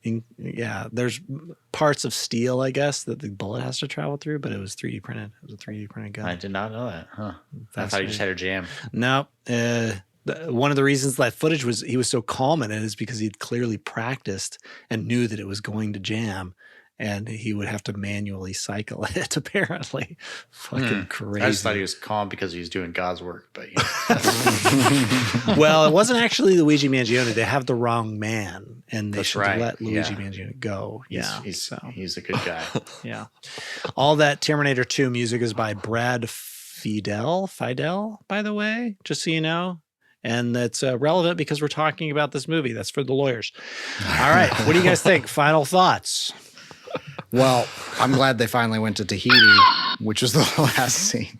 S1: there's parts of steel, I guess, that the bullet has to travel through, but it was 3D printed. It was a 3D printed gun.
S4: I did not know that. Huh? I thought you just had a jam.
S1: No. One of the reasons that footage he was so calm in it is because he'd clearly practiced and knew that it was going to jam. and he would have to manually cycle it, apparently. Fucking crazy.
S4: I just thought he was calm because he was doing God's work, but
S1: well, it wasn't actually Luigi Mangione. They have the wrong man, and they should
S4: right.
S1: let Luigi Mangione go.
S4: He's a good guy.
S1: Yeah. All that Terminator 2 music is by Brad Fidel, by the way, just so you know. And that's relevant because we're talking about this movie. That's for the lawyers. All right. What do you guys think? Final thoughts?
S3: Well, I'm glad they finally went to Tahiti, which was the last scene.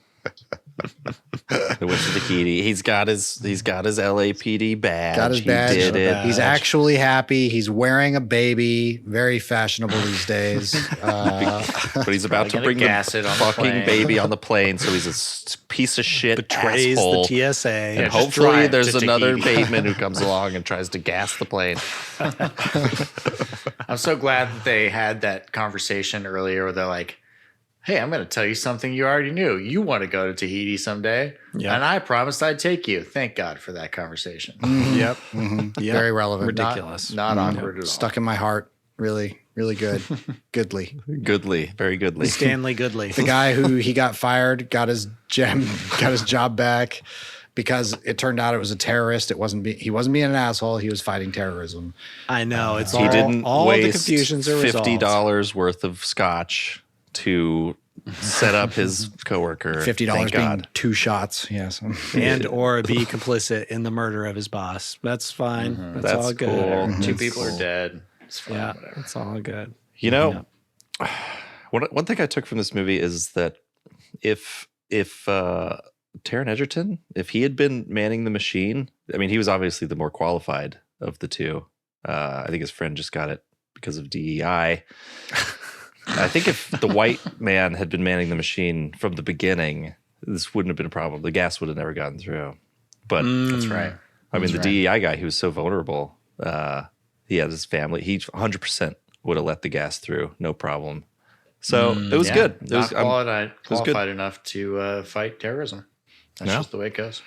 S5: They went to Tahiti. He's got his LAPD badge.
S3: Got his badge.
S5: He did it.
S3: He's actually happy. He's wearing a baby. Very fashionable these days.
S5: But he's about to bring the fucking baby on the plane, so he's a piece of shit
S1: Betrays
S5: asshole.
S1: the TSA.
S5: And hopefully there's another Bateman who comes along and tries to gas the plane.
S4: I'm so glad that they had that conversation earlier where they're like, hey, I'm going to tell you something you already knew. You want to go to Tahiti someday, and I promised I'd take you. Thank God for that conversation.
S1: Yep.
S3: Very relevant.
S1: Ridiculous.
S4: Not awkward at all.
S3: Stuck in my heart. Really, really good. Goodly.
S5: Very goodly.
S1: Stanley Goodley.
S3: The guy who he got fired, got his job back because it turned out it was a terrorist. He wasn't being an asshole. He was fighting terrorism.
S1: I know. It's
S5: He didn't
S1: all
S5: waste
S1: the confusions are resolved.
S5: $50 worth of scotch to set up his coworker.
S3: $50 being 2 shots. Yes.
S1: And or be complicit in the murder of his boss. That's fine. That's all good.
S5: Cool.
S4: 2 people are dead. It's fine.
S1: Yeah,
S4: Whatever.
S1: it's all good.
S5: You know, one thing I took from this movie is that if Taron Egerton, if he had been manning the machine, I mean, he was obviously the more qualified of the two. I think his friend just got it because of DEI. I think if the white man had been manning the machine from the beginning, this wouldn't have been a problem. The gas would have never gotten through. But
S4: That's right.
S5: I mean, the DEI guy, he was so vulnerable. He has his family. He 100% would have let the gas through, no problem. So it was good. It was
S4: qualified enough to fight terrorism. That's just the way it goes.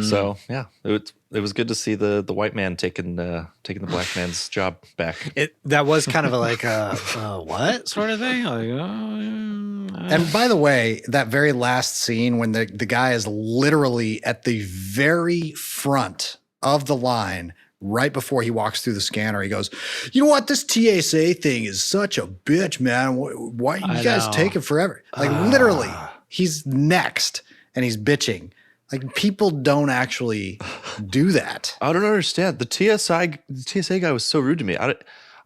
S5: So yeah, it was good to see the white man taking the black man's job back.
S1: That was kind of like a what sort of thing. Like,
S3: And by the way, that very last scene when the guy is literally at the very front of the line, right before he walks through the scanner, he goes, "You know what? This TSA thing is such a bitch, man. Why you guys taking forever?" Like literally, he's next and he's bitching. Like people don't actually do that.
S5: I don't understand. The TSA guy was so rude to me. I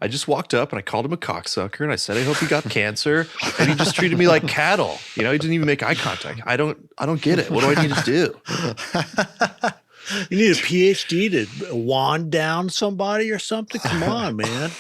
S5: just walked up and I called him a cocksucker and I said I hope he got cancer, and he just treated me like cattle. You know, he didn't even make eye contact. I don't get it. What do I need to do?
S1: You need a PhD to wand down somebody or something? Come on, man.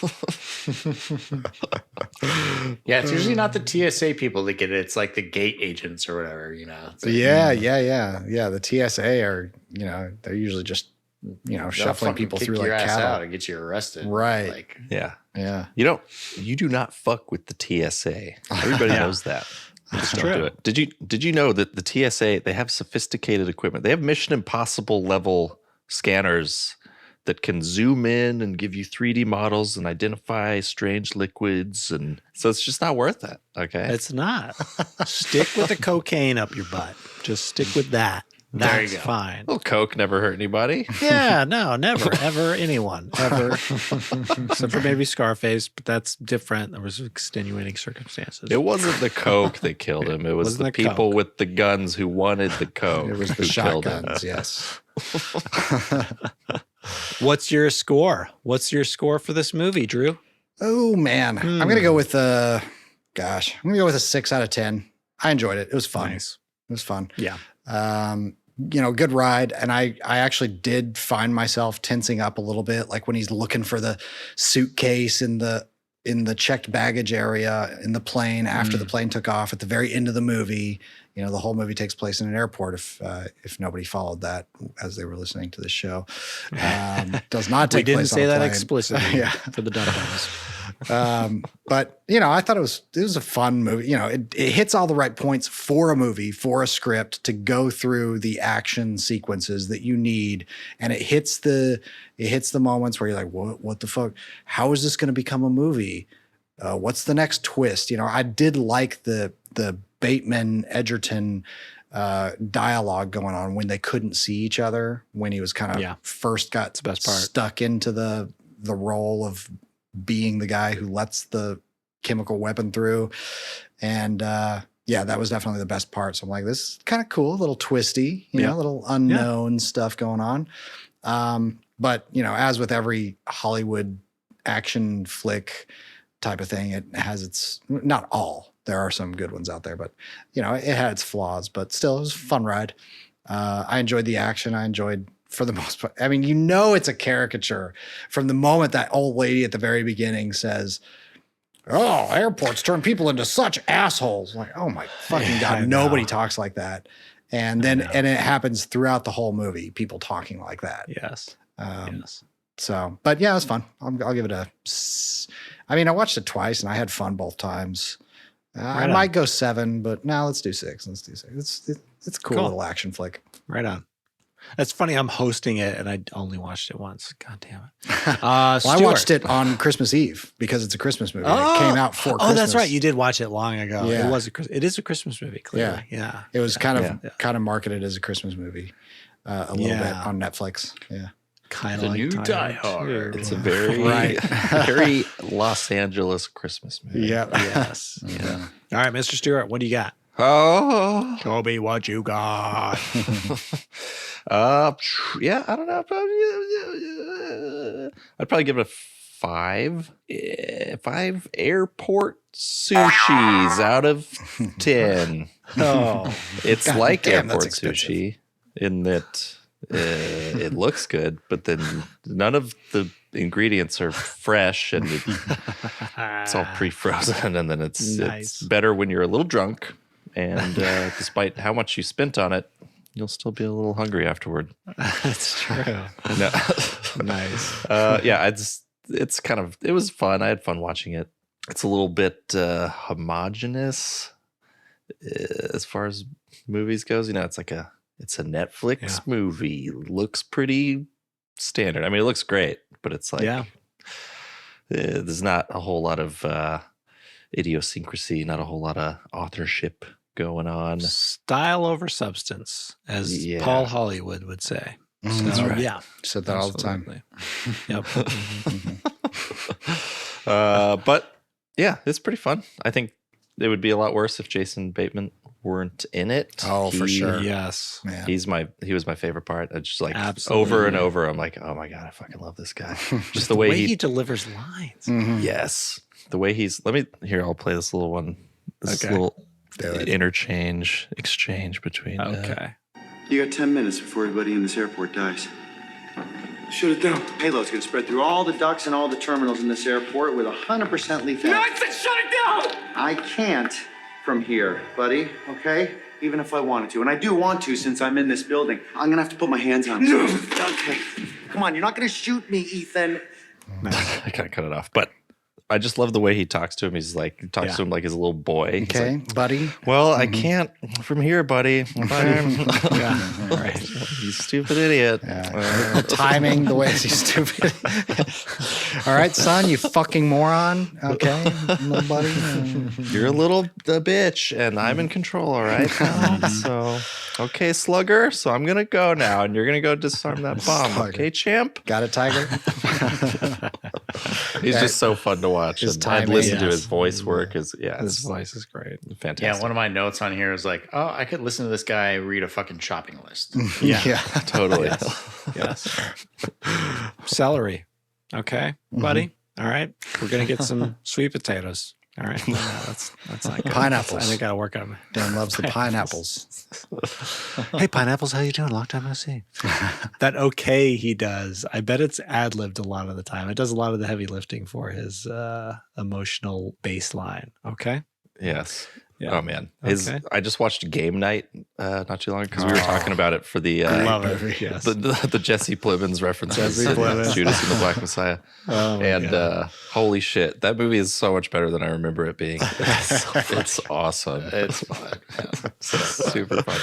S4: Yeah, it's usually not the TSA people that get it. It's like the gate agents or whatever, you know. It's like,
S3: Yeah. The TSA are, you know, they're usually just, you know, shuffling people through like
S4: your ass
S3: cattle.
S4: out and get you arrested.
S3: Right.
S4: Like,
S5: Yeah. You do not fuck with the TSA. Everybody knows that. Just don't do it. Did you know that the TSA, they have sophisticated equipment? They have Mission Impossible level scanners that can zoom in and give you 3D models and identify strange liquids, and so it's just not worth it. Okay,
S1: It's not. Stick with the cocaine up your butt. Just stick with that.
S4: There you
S1: That's
S4: go.
S1: fine.
S5: well, Coke never hurt anybody.
S1: Yeah, no, never, ever, anyone, ever. Except for maybe Scarface, but that's different. There was extenuating circumstances.
S5: It wasn't the Coke that killed him. It was
S1: Wasn't
S5: the
S1: the
S5: people
S1: Coke.
S5: with the guns who wanted the Coke.
S3: It was the
S5: who killed him.
S3: shotguns, yes.
S1: What's your score? What's your score for this movie, Drew?
S3: Oh man, I'm gonna go with I'm gonna go with a 6 out of 10. I enjoyed it. It was fun.
S1: Nice.
S3: It was fun.
S1: Yeah.
S3: You know, good ride. And I actually did find myself tensing up a little bit, like when he's looking for the suitcase in the checked baggage area in the plane after the plane took off at the very end of the movie. You know, the whole movie takes place in an airport. If nobody followed that as they were listening to this show, does not take
S1: We didn't
S3: place
S1: say
S3: on a
S1: that
S3: plane.
S1: explicitly
S3: Yeah.
S1: for the dum-dums.
S3: But you know, I thought it was a fun movie. You know, it hits all the right points for a movie, for a script to go through the action sequences that you need, and it hits the moments where you're like, what the fuck? How is this going to become a movie? what's the next twist? I did like the Bateman Egerton dialogue going on when they couldn't see each other, when he was kind of first got
S1: the best part.
S3: Stuck into the role of being the guy who lets the chemical weapon through. And that was definitely the best part. So I'm like, this is kind of cool, a little twisty, a little unknown stuff going on. But as with every Hollywood action flick type of thing, it has its, not all, there are some good ones out there, but it had its flaws, but still it was a fun ride. I enjoyed the action. I enjoyed, for the most part, I mean, it's a caricature from the moment that old lady at the very beginning says, "Oh, airports turn people into such assholes." Like, oh my fucking God, nobody talks like that. And then, and it happens throughout the whole movie, people talking like that.
S1: Yes.
S3: So, but yeah, it was fun. I'll give it I mean, I watched it twice and I had fun both times. I might go 7, but now let's do 6. Let's do 6. It's a cool little action flick.
S1: Right on. That's funny. I'm hosting it and I only watched it once. God damn it.
S3: Well, I watched it on Christmas Eve because it's a Christmas movie. It came out for Christmas.
S1: Oh, that's right. You did watch it long ago.
S3: Yeah.
S1: It is a Christmas movie, clearly. Yeah.
S3: It was kind of marketed as a Christmas movie a little bit on Netflix. Yeah.
S1: Kind of like
S4: new Die Hard.
S5: It's a very, very Los Angeles Christmas movie.
S3: Yeah.
S1: Yes. Yeah. All right, Mr. Stewart, what do you got?
S5: Oh,
S1: Show me what you got.
S5: I don't know. I'd probably give it a 5. 5 airport sushis out of 10.
S1: Oh,
S5: it's like airport sushi in that it looks good, but then none of the ingredients are fresh, and it's all pre-frozen, and then it's better when you're a little drunk, and despite how much you spent on it, you'll still be a little hungry afterward.
S1: That's true.
S5: No.
S1: Nice.
S5: It was fun. I had fun watching it. It's a little bit homogenous as far as movies goes. It's a Netflix movie. Looks pretty standard. I mean, it looks great, but it's like there's not a whole lot of idiosyncrasy, not a whole lot of authorship going on.
S1: Style over substance, as Paul Hollywood would say. So,
S3: that's right.
S1: Yeah.
S3: Said that all the time.
S1: Yep.
S5: But yeah, it's pretty fun. I think it would be a lot worse if Jason Bateman weren't in it.
S3: Oh, for sure.
S1: Yes.
S3: Yeah.
S5: He was my favorite part. I just like
S1: Absolutely.
S5: over and over. I'm like, oh my God, I fucking love this guy. Just the way
S1: he delivers lines.
S3: Mm-hmm.
S5: Yes. The way I'll play this little one. This little exchange between.
S1: Okay.
S11: You got 10 minutes before everybody in this airport dies. Shut it down. Payload's gonna spread through all the ducts and all the terminals in this airport with 100% lethality.
S2: No, I said shut it down!
S11: I can't from here, buddy, okay? Even if I wanted to. And I do want to since I'm in this building. I'm gonna have to put my hands on it. Okay. Come on, you're not gonna shoot me, Ethan.
S5: I gotta cut it off. But I just love the way he talks to him. He's like, to him like his little boy.
S3: Okay,
S5: like,
S3: buddy.
S5: Well, I can't from here, buddy.
S1: Right.
S5: You stupid idiot.
S3: The timing, the way he's stupid. All right, son, you fucking moron. Okay, little buddy.
S5: You're a little bitch, and I'm in control, all right? So, okay, slugger. So I'm going to go now, and you're going to go disarm that bomb.
S3: Slugger.
S5: Okay, champ?
S3: Got it, Tiger?
S5: He's just so fun to watch.
S3: His
S5: And
S3: timing,
S5: I've listened to his voice work. His
S1: voice is great.
S5: Fantastic.
S4: Yeah, one of my notes on here is like, oh, I could listen to this guy read a fucking shopping list.
S3: Yeah,
S5: totally.
S1: Yes. Celery. Okay, buddy. All right. We're going to get some sweet potatoes. All right. No, that's not good.
S3: Pineapples.
S1: I think I got to work on it.
S3: Dan loves the pineapples.
S1: Hey, pineapples, how you doing? Long time no see. That okay he does. I bet it's ad-libbed a lot of the time. It does a lot of the heavy lifting for his emotional baseline. Okay.
S5: Yes.
S1: Yeah.
S5: Oh man,
S1: Okay.
S5: I just watched Game Night not too long because we were talking about it for the
S1: Love it. Yes.
S5: the Jesse Plemons references,
S1: Jesse Plemons.
S5: Judas and the Black Messiah,
S1: God.
S5: Holy shit, that movie is so much better than I remember it being. It's awesome.
S4: It's fun.
S5: Super fun.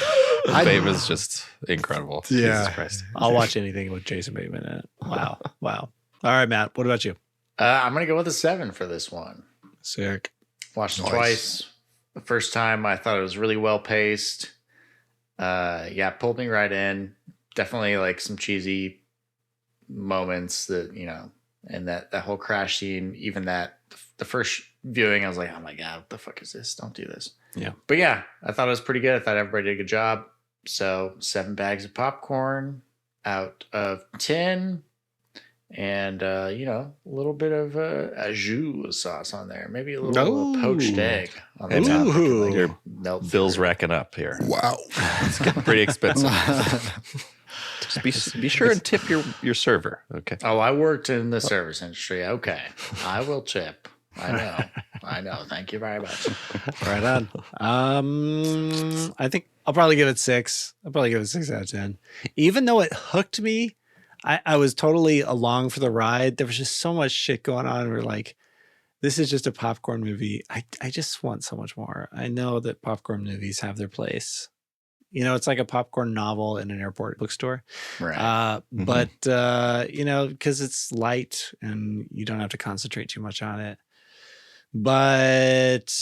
S5: Bateman's just incredible.
S3: Yeah.
S5: Jesus Christ.
S1: I'll watch anything with Jason Bateman in it. Wow. All right, Matt. What about you?
S4: I'm going to go with a 7 for this one.
S1: Sick.
S4: Watched it twice. The first time I thought it was really well paced. Pulled me right in. Definitely like some cheesy moments that, and that whole crash scene, even that the first viewing, I was like, oh my God, what the fuck is this? Don't do this.
S1: Yeah.
S4: But yeah, I thought it was pretty good. I thought everybody did a good job. So 7 bags of popcorn out of 10. And, a little bit of au jus sauce on there. Maybe a little poached egg on the top.
S5: Your bill's racking up here. Wow. It's getting pretty expensive. Just be sure and tip your server. Okay.
S4: Oh, I worked in the service industry. Okay. I will tip. I know. Thank you very much.
S1: Right on. I think I'll probably give it 6. I'll probably give it 6 out of 10. Even though it hooked me, I was totally along for the ride. There was just so much shit going on. We're like, this is just a popcorn movie. I just want so much more. I know that popcorn movies have their place. It's like a popcorn novel in an airport bookstore.
S4: Right.
S1: But, because it's light and you don't have to concentrate too much on it. But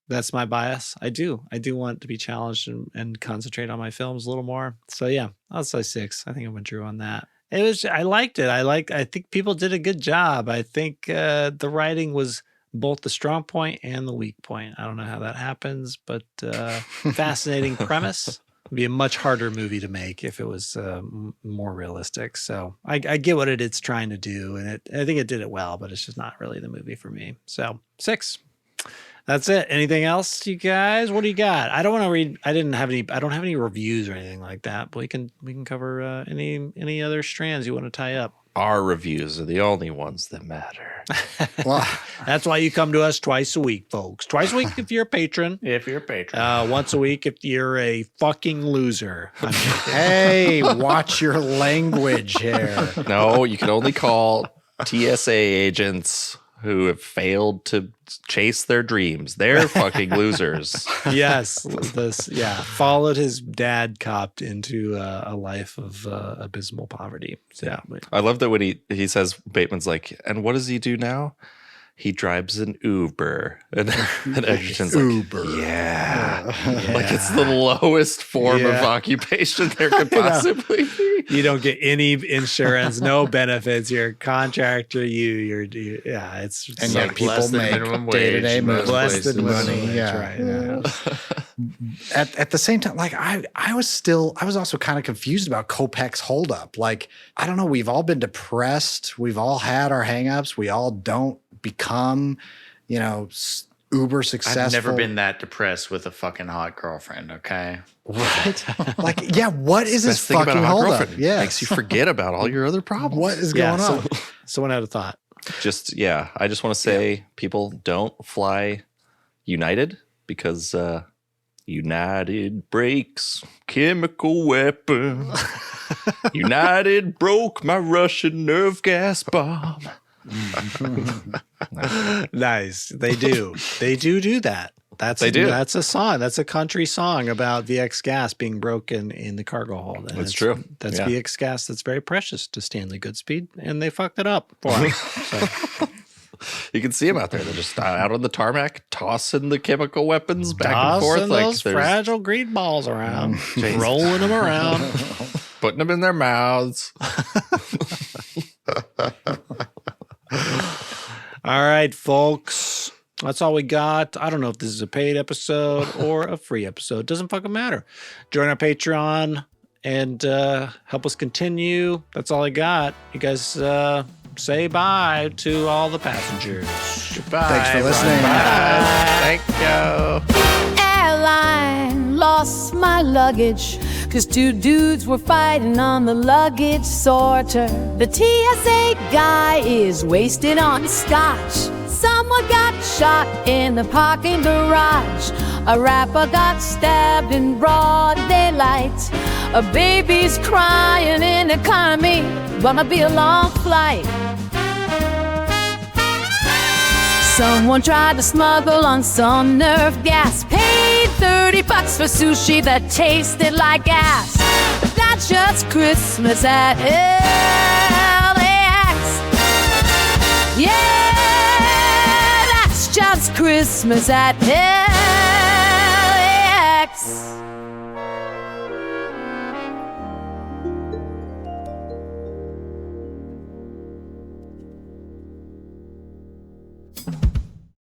S1: that's my bias. I do want to be challenged and concentrate on my films a little more. So yeah, I'll say 6. I think I'm with Drew on that. I liked it. I think people did a good job. I think the writing was both the strong point and the weak point. I don't know how that happens, but fascinating premise. It'd be a much harder movie to make if it was more realistic. So I get what it's trying to do, and I think it did it well, but it's just not really the movie for me. So 6. That's it. Anything else, you guys? What do you got? I don't want to read. I don't have any reviews or anything like that. But we can cover any other strands you want to tie up.
S5: Our reviews are the only ones that matter.
S1: Well, that's why you come to us twice a week, folks. Twice a week if you're a patron. Once a week if you're a fucking loser.
S3: Hey, watch your language here.
S5: No, you can only call TSA agents who have failed to chase their dreams. They're fucking losers.
S1: Yes. Followed his dad copped into a life of abysmal poverty. So, yeah.
S5: I love that when he says, Bateman's like, and what does he do now? He drives an Uber. And Egerton's like,
S3: Uber.
S5: Yeah. Like it's the lowest form of occupation there could possibly be.
S1: You don't get any insurance, no benefits. You're a contractor. It's
S3: and yet people make day-to-day moves.
S1: Less than money.
S3: Yeah.
S1: That's right. Yeah.
S3: At the same time, like I was also kind of confused about Kopech's holdup. Like, I don't know. We've all been depressed. We've all had our hangups. We all don't become, uber successful.
S4: I've never been that depressed with a fucking hot girlfriend. Okay.
S3: Right. Like, yeah. What is this fucking holdup? Yeah.
S5: Makes you forget about all your other problems.
S3: What is going on?
S1: Someone had a thought.
S5: I just want to say people don't fly United because United breaks chemical weapon. United broke my Russian nerve gas bomb.
S1: Nice. They do that. That's a song. That's a country song about VX gas being broken in the cargo hold.
S5: That's true.
S1: That's VX gas that's very precious to Stanley Goodspeed, and they fucked it up for him. So.
S5: You can see them out there. They're just out on the tarmac, tossing the chemical weapons back and forth.
S1: Tossing those fragile green balls around, rolling them around,
S5: putting them in their mouths.
S1: All right, folks. That's all we got. I don't know if this is a paid episode or a free episode. Doesn't fucking matter. Join our Patreon and help us continue. That's all I got. You guys say bye to all the passengers.
S4: Goodbye.
S3: Thanks for listening.
S4: Bye.
S5: Thank you.
S12: Airline lost my luggage 'cause 2 dudes were fighting on the luggage sorter. The TSA guy is wasted on scotch. Someone got shot in the parking garage. A rapper got stabbed in broad daylight. A baby's crying in economy. Gonna be a long flight. Someone tried to smuggle on some nerve gas. Paid $30 for sushi that tasted like ass. But that's just Christmas at LAX. Yeah, that's shouts Christmas at